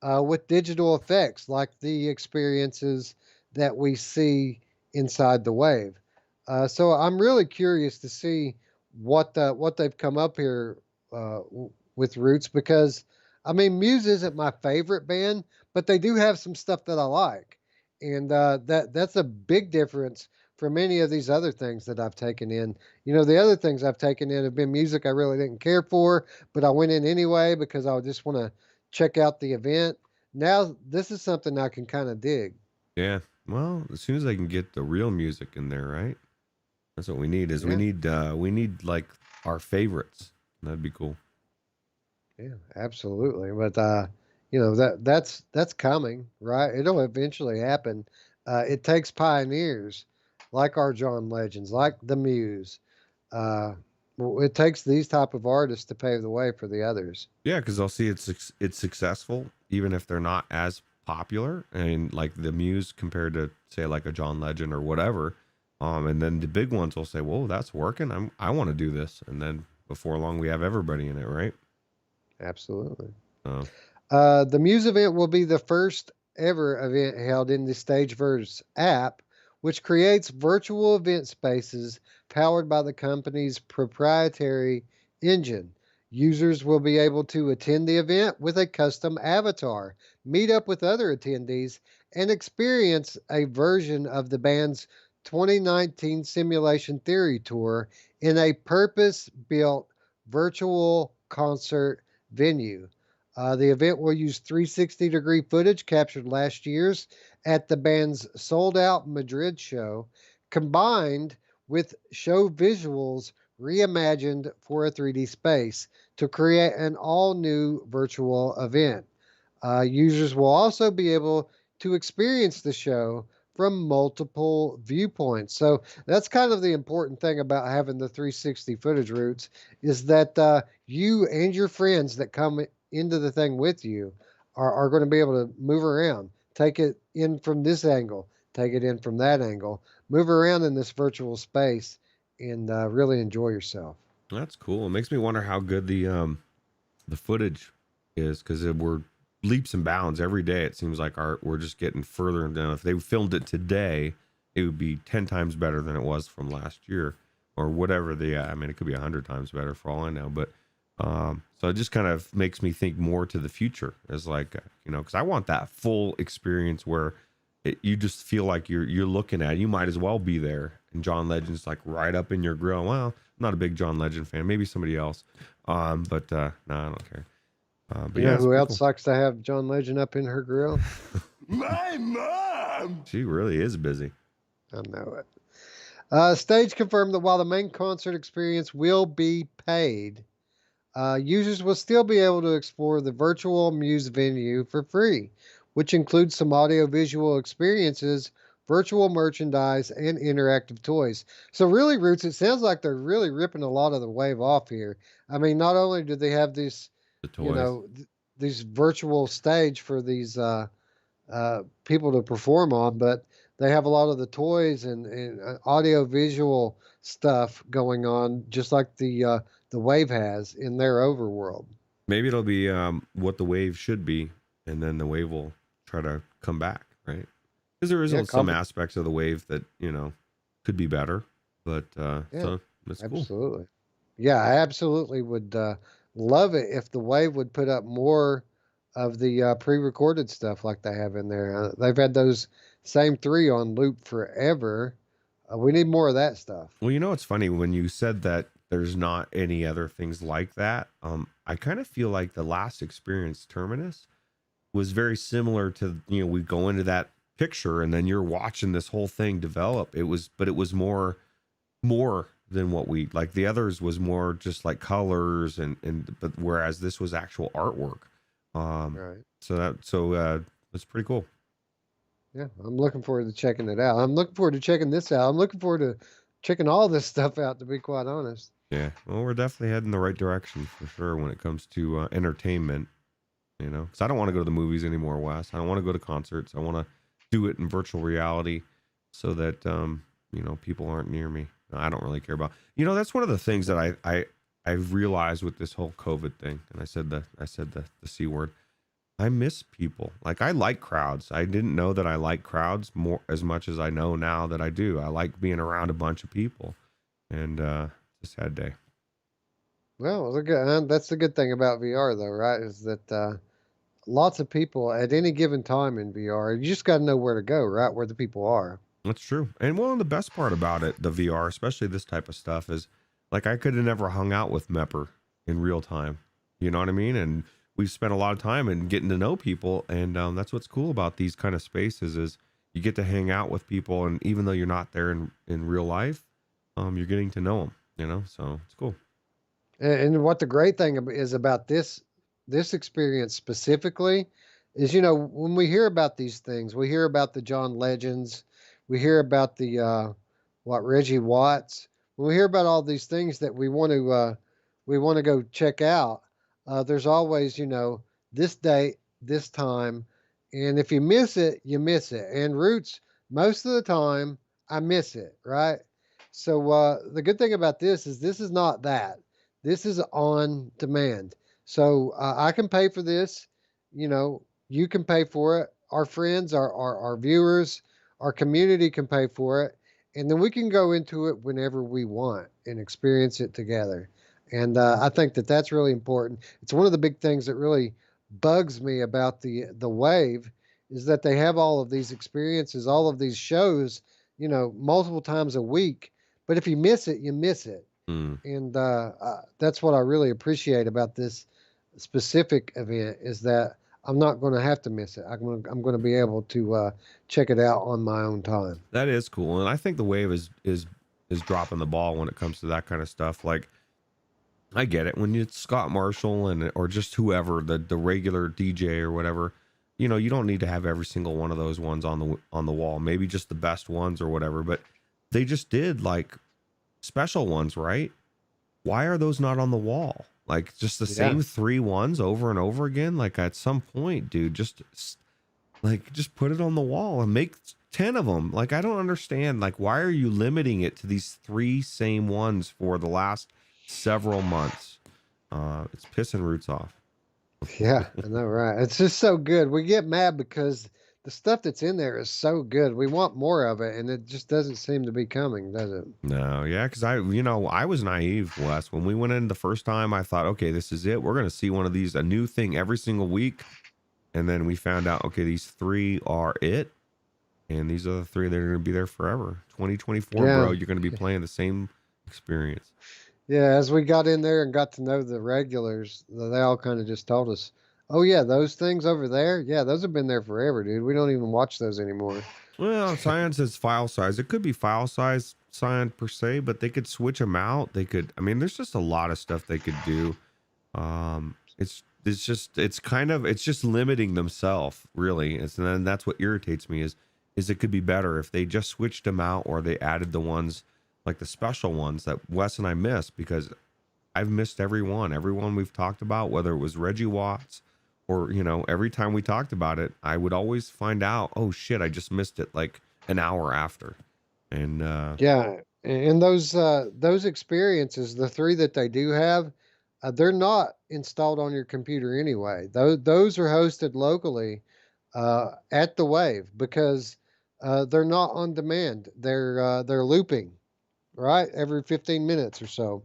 with digital effects, like the experiences that we see inside the Wave. So I'm really curious to see what they've come up here with Roots, because I mean Muse isn't my favorite band, but they do have some stuff that I like, and that's a big difference from any of these other things that I've taken in. You know, the other things I've taken in have been music I really didn't care for, but I went in anyway because I just want to check out the event. Now this is something I can kind of dig. Yeah. Well, as soon as I can get the real music in there, right? That's what we need. Is Yeah. we need like our favorites. That'd be cool. Yeah, absolutely. But you know that's coming, right? It'll eventually happen. It takes pioneers like our John Legends, like the Muse. It takes these type of artists to pave the way for the others. Yeah, because they'll see it's successful even if they're not as popular, and like the Muse compared to say like a John Legend or whatever. And then the big ones will say, "Whoa, that's working. I want to do this." And then before long, we have everybody in it, right? Absolutely. Oh, The Muse event will be the first ever event held in the Stageverse app, which creates virtual event spaces powered by the company's proprietary engine. Users will be able to attend the event with a custom avatar, meet up with other attendees, and experience a version of the band's 2019 Simulation Theory Tour in a purpose built virtual concert venue. The event will use 360-degree footage captured last year's at the band's sold out Madrid show, combined with show visuals reimagined for a 3D space to create an all new virtual event. Users will also be able to experience the show from multiple viewpoints. So that's kind of the important thing about having the 360 footage Roots, is that you and your friends that come into the thing with you are going to be able to move around, take it in from this angle, take it in from that angle, move around in this virtual space, and really enjoy yourself. that's cool. It makes me wonder how good the footage is, because we're leaps and bounds every day. It seems like we're just getting further and down. If they filmed it today, it would be 10 times better than it was from last year, or whatever. I mean, it could be 100 times better for all I know. But so it just kind of makes me think more to the future, as like you know, because I want that full experience where you just feel like you're looking at it. You might as well be there, and John Legend's like right up in your grill. Well, I'm not a big John Legend fan. Maybe somebody else. But no, I don't care. But You know yeah, who else likes to have John Legend up in her grill? My mom! she really is busy. I know it. Stage confirmed that while the main concert experience will be paid, users will still be able to explore the virtual Muse venue for free, which includes some audio-visual experiences, virtual merchandise, and interactive toys. So really, Roots, it sounds like they're really ripping a lot of the Wave off here. I mean, not only do they have these, The toys. you know, these virtual stage for these people to perform on, but they have a lot of the toys and audio visual stuff going on, just like the Wave has in their overworld. Maybe it'll be what the Wave should be, and then the Wave will try to come back, right? Because there is some aspects of the Wave that, you know, could be better, but so that's cool. Absolutely. Yeah, I absolutely would love it if the Wave would put up more of the pre-recorded stuff like they have in there. They've had those same three on loop forever. We need more of that stuff. Well, you know, it's funny when you said that there's not any other things like that. I kind of feel like the last experience, Terminus, was very similar to, you know, we go into that picture and then you're watching this whole thing develop. It was more than what we like. The others was more just like colors but whereas this was actual artwork. Right. So that's pretty cool. Yeah, I'm looking forward to checking it out. I'm looking forward to checking this out. I'm looking forward to checking all this stuff out, to be quite honest. Yeah, well, we're definitely heading the right direction for sure when it comes to entertainment. You know, because I don't want to go to the movies anymore, Wes. I don't want to go to concerts. I want to do it in virtual reality so that you know, people aren't near me. I don't really care about. You know, that's one of the things that I've realized with this whole COVID thing. And I said the C word. I miss people. Like, I like crowds. I didn't know that I like crowds more as much as I know now that I do. I like being around a bunch of people, and it's a sad day. Well, that's the good thing about VR, though, right? Is that lots of people at any given time in VR, you just got to know where to go, right? Where the people are. That's true. And well, the best part about it, the VR, especially this type of stuff, is like I could have never hung out with Mepper in real time. You know what I mean? And we've spent a lot of time in getting to know people, and that's what's cool about these kind of spaces is you get to hang out with people, and even though you're not there in real life, you're getting to know them. You know, so it's cool. And what the great thing is about this experience specifically is, you know, when we hear about these things, we hear about the John Legends, we hear about the Reggie Watts. When we hear about all these things that we want to go check out, there's always, you know, this date, this time, and if you miss it, you miss it. And Roots, most of the time, I miss it, right? So the good thing about this is not that. This is on demand. So I can pay for this. You know, you can pay for it. Our friends, our viewers, our community can pay for it. And then we can go into it whenever we want and experience it together. And I think that that's really important. It's one of the big things that really bugs me about the Wave is that they have all of these experiences, all of these shows, you know, multiple times a week. But if you miss it, you miss it. And that's what I really appreciate about this specific event is that I'm not going to have to miss it. I'm going to be able to check it out on my own time. That is cool, and I think the Wave is dropping the ball when it comes to that kind of stuff. Like, I get it when it's Scott Marshall and or just whoever the regular DJ or whatever. You know, you don't need to have every single one of those ones on the wall. Maybe just the best ones or whatever. But they just did like special ones, right? Why are those not on the wall? Like just the same 3 ones over and over again? Like at some point, dude, just put it on the wall and make 10 of them. Like, I don't understand. Like, why are you limiting it to these 3 same ones for the last several months? It's pissing Roots off. Yeah, I know, right? It's just so good. We get mad because the stuff that's in there is so good. We want more of it, and it just doesn't seem to be coming, does it? No, yeah, because I was naive, Wes. When we went in the first time, I thought, okay, this is it. We're going to see one of these, a new thing every single week. And then we found out, okay, these 3 are it. And these are the 3 that are going to be there forever. 2024, bro, you're going to be playing the same experience. Yeah, as we got in there and got to know the regulars, they all kind of just told us, oh, yeah, those things over there, yeah, those have been there forever, dude. We don't even watch those anymore. Well, Cyan says file size. It could be file size, Cyan, per se, but they could switch them out. They could, I mean, there's just a lot of stuff they could do. It's just limiting themselves, really. And then that's what irritates me is it could be better if they just switched them out or they added the ones like the special ones that Wes and I missed, because I've missed every one we've talked about, whether it was Reggie Watts or, you know, every time we talked about it, I would always find out, oh shit, I just missed it like an hour after. And yeah, and those experiences, the 3 that they do have, they're not installed on your computer anyway. Those are hosted locally at the Wave because they're not on demand. They're looping, right? Every 15 minutes or so,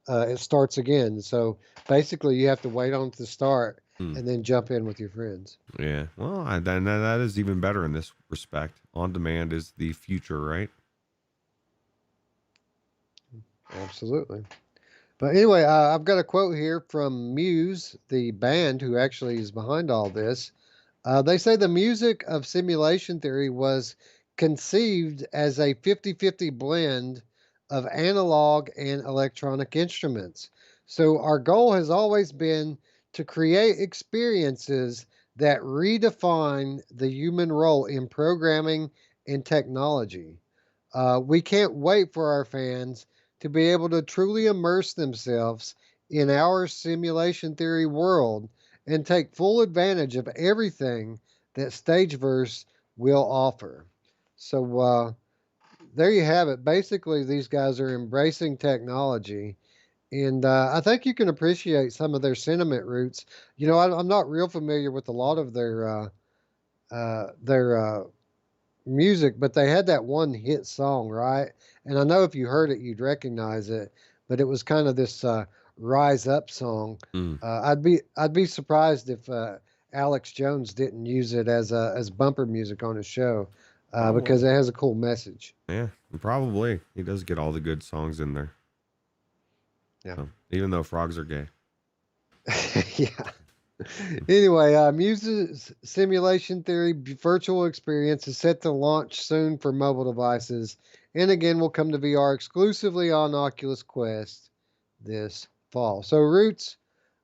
it starts again. So basically, you have to wait on it to start and then jump in with your friends. Yeah, well, then that is even better in this respect. On demand is the future, right? Absolutely. But anyway, I've got a quote here from Muse, the band who actually is behind all this. They say the music of simulation theory was conceived as a 50-50 blend of analog and electronic instruments. So our goal has always been to create experiences that redefine the human role in programming and technology. We can't wait for our fans to be able to truly immerse themselves in our simulation theory world and take full advantage of everything that Stageverse will offer. So there you have it. Basically, these guys are embracing technology, and I think you can appreciate some of their sentiment roots. You know, I'm not real familiar with a lot of their music, but they had that one hit song, right? And I know if you heard it, you'd recognize it. But it was kind of this rise up song. Mm. I'd be surprised if Alex Jones didn't use it as bumper music on his show, because Probably. it has a cool message. Yeah, probably. He does get all the good songs in there. Yeah. So, even though frogs are gay. Yeah. Anyway, music simulation theory virtual experience is set to launch soon for mobile devices, and again will come to VR exclusively on Oculus Quest this fall. So, Roots,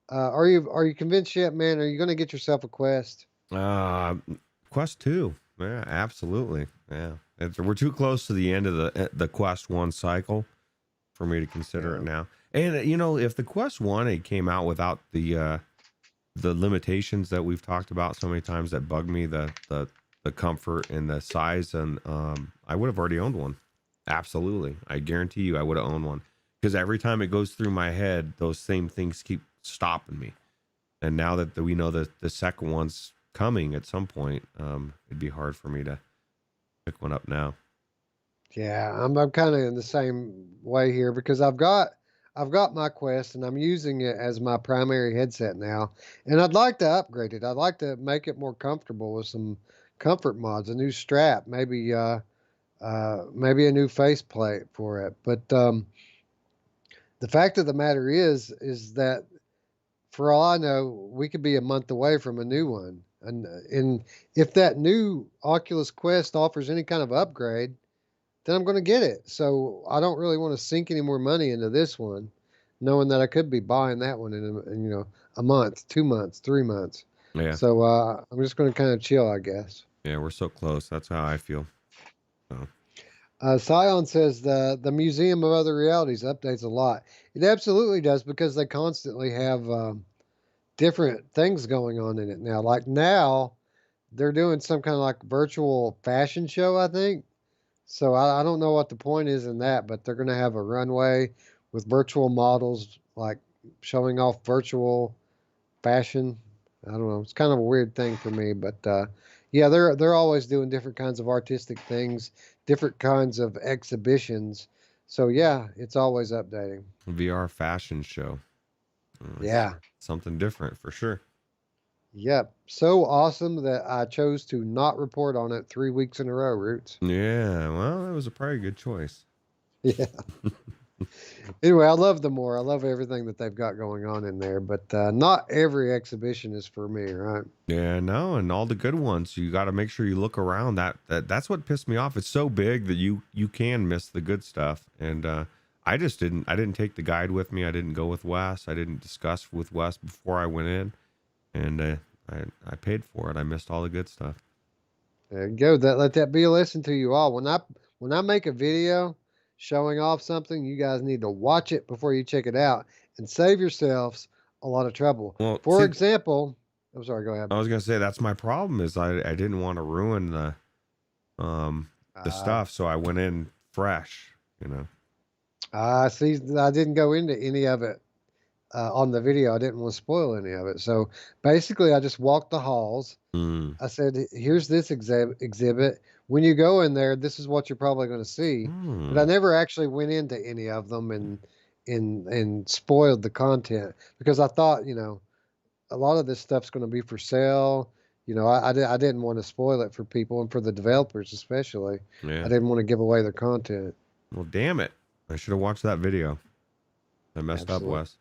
are you convinced yet, man? Are you going to get yourself a Quest? Quest 2. Yeah, absolutely. Yeah. We're too close to the end of the Quest 1 cycle for me to consider it now. And if the Quest 1 had came out without the limitations that we've talked about so many times that bug me, the comfort and the size, and I would have already owned one. Absolutely. I guarantee you I would have owned one. Because every time it goes through my head, those same things keep stopping me. And now that we know that the second one's coming at some point, it'd be hard for me to pick one up now. Yeah, I'm kind of in the same way here because I've got my Quest and I'm using it as my primary headset now, and I'd like to upgrade it. I'd like to make it more comfortable with some comfort mods, a new strap, maybe maybe a new faceplate for it. But the fact of the matter is that for all I know, we could be a month away from a new one, and if that new Oculus Quest offers any kind of upgrade, then I'm going to get it. So I don't really want to sink any more money into this one, knowing that I could be buying that one in a month, 2 months, 3 months. Yeah. So I'm just going to kind of chill, I guess. Yeah, we're so close. That's how I feel. So. Scion says the Museum of Other Realities updates a lot. It absolutely does because they constantly have different things going on in it now. Like now, they're doing some kind of like virtual fashion show, I think. So I don't know what the point is in that, but they're going to have a runway with virtual models, like showing off virtual fashion. I don't know. It's kind of a weird thing for me, but yeah, they're always doing different kinds of artistic things, different kinds of exhibitions. So yeah, it's always updating. VR fashion show. Yeah. Something different for sure. Yep. So awesome that I chose to not report on it 3 weeks in a row, Roots. Yeah, well, that was a probably good choice. Yeah. Anyway, I love them more. I love everything that they've got going on in there, but not every exhibition is for me, right? Yeah, no, and all the good ones, you got to make sure you look around. That's what pissed me off. It's so big that you can miss the good stuff. And I didn't take the guide with me. I didn't go with Wes. I didn't discuss with Wes before I went in. And I paid for it. I missed all the good stuff. There you go. Let that be a lesson to you all. When I make a video showing off something, you guys need to watch it before you check it out and save yourselves a lot of trouble. Well, for example, I'm sorry, go ahead. I was gonna say that's my problem is I didn't want to ruin the stuff, so I went in fresh, See, I didn't go into any of it on the video. I didn't want to spoil any of it. So basically, I just walked the halls. I said, here's this exhibit. When you go in there, this is what you're probably going to see. But I never actually went into any of them and spoiled the content because I thought, a lot of this stuff's going to be for sale. I didn't want to spoil it for people and for the developers especially. Yeah. I didn't want to give away their content. Well, damn it. I should have watched that video. I messed up, Wes.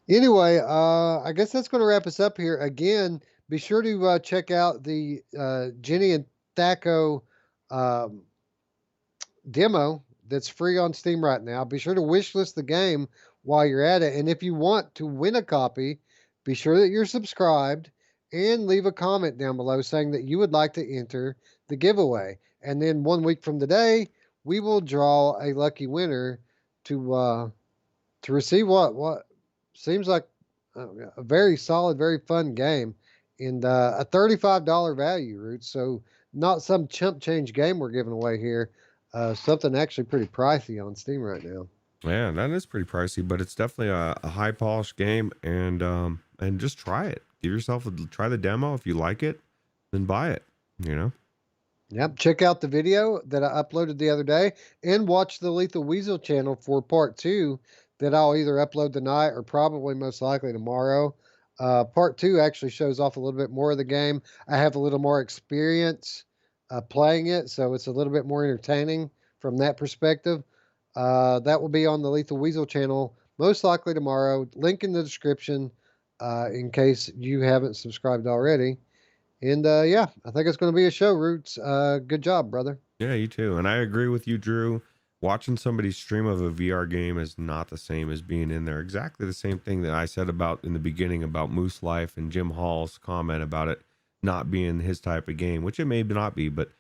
Anyway, I guess that's going to wrap us up here. Again, be sure to check out the Djinni and Thaco demo that's free on Steam right now. Be sure to wishlist the game while you're at it. And if you want to win a copy, be sure that you're subscribed and leave a comment down below saying that you would like to enter the giveaway. And then 1 week from today, we will draw a lucky winner to receive what seems like a very solid, very fun game. and a $35 value, Roots. So not some chump change game we're giving away here. Something actually pretty pricey on Steam right now. Yeah, that is pretty pricey, but it's definitely a high polished game, and just try it. Give yourself try the demo. If you like it, then buy it. You know. Yep. Check out the video that I uploaded the other day, and watch the Lethal Weasel channel for part 2 that I'll either upload tonight or probably most likely tomorrow. Part 2 actually shows off a little bit more of the game. I have a little more experience playing it, so it's a little bit more entertaining from that perspective. That will be on the Lethal Weasel channel most likely tomorrow. Link in the description in case you haven't subscribed already. And yeah, I think it's going to be a show, Roots. Good job, brother. Yeah, you too. And I agree with you, Drew. Watching somebody stream of a VR game is not the same as being in there. Exactly the same thing that I said about in the beginning about Moose Life and Jim Hall's comment about it not being his type of game, which it may not be, but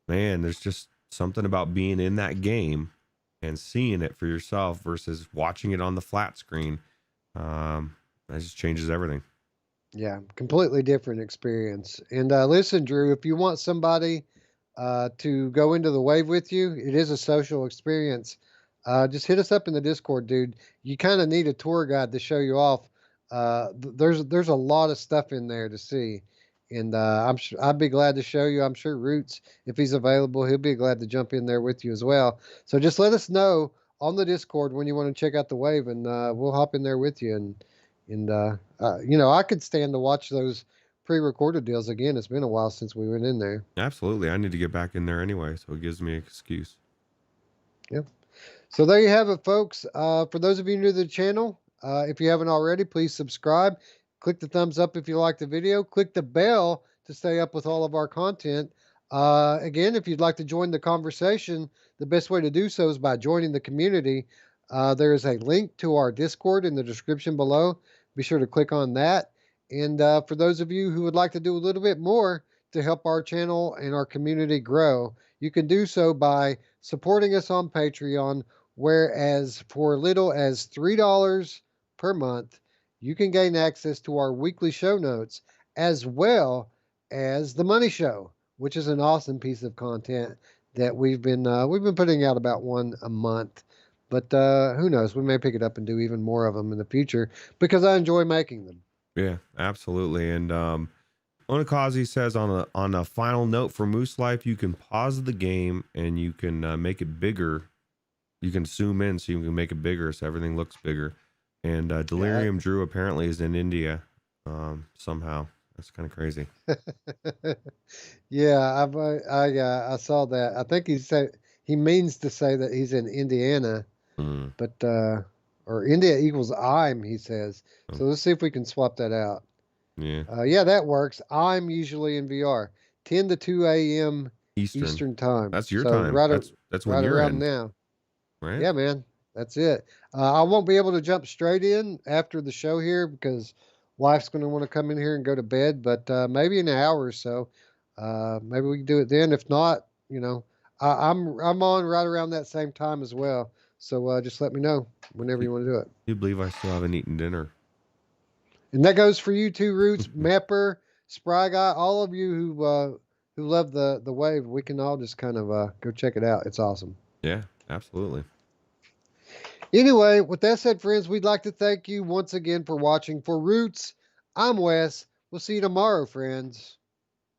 man, there's just something about being in that game and seeing it for yourself versus watching it on the flat screen. That just changes everything. Yeah, completely different experience. And listen, Drew, if you want somebody to go into the wave with you, it is a social experience. Just hit us up in the Discord, dude. You kind of need a tour guide to show you off. There's a lot of stuff in there to see, and I'd be glad to show you. I'm sure Roots, if he's available, he'll be glad to jump in there with you as well. So just let us know on the Discord when you want to check out the wave, and we'll hop in there with you. And you know, I could stand to watch those pre-recorded deals again. It's been a while since we went in there. Absolutely. I need to get back in there anyway, so it gives me an excuse. Yep. So there you have it, folks. For those of you new to the channel, if you haven't already, please subscribe. Click the thumbs up if you like the video. Click the bell to stay up with all of our content. Again, if you'd like to join the conversation, the best way to do so is by joining the community. There is a link to our Discord in the description below. Be sure to click on that. And for those of you who would like to do a little bit more to help our channel and our community grow, you can do so by supporting us on Patreon, whereas for little as $3 per month, you can gain access to our weekly show notes as well as the Money Show, which is an awesome piece of content that we've been putting out about one a month. But who knows? We may pick it up and do even more of them in the future because I enjoy making them. Yeah, absolutely. And Onikazi says on a final note for Moose Life, you can pause the game and you can make it bigger. You can zoom in so you can make it bigger so everything looks bigger. And Delirium Drew apparently is in India somehow. That's kind of crazy. Yeah, I saw that. I think he means to say that he's in Indiana, but or India equals I'm, he says. So let's see if we can swap that out. Yeah. Yeah, that works. I'm usually in VR, 10 to 2 a.m. Eastern time. That's your time. That's when right you're around in. now. Right? Yeah, man. That's it. I won't be able to jump straight in after the show here because wife's going to want to come in here and go to bed, but maybe in an hour or so. Maybe we can do it then. If not, you know, I'm on right around that same time as well. So just let me know whenever you want to do it. You believe I still haven't eaten dinner? And that goes for you too, Roots, Mapper, Spry Guy, all of you who love the wave. We can all just kind of go check it out. It's awesome. Yeah, absolutely. Anyway, with that said, friends, we'd like to thank you once again for watching. For Roots, I'm Wes. We'll see you tomorrow, friends.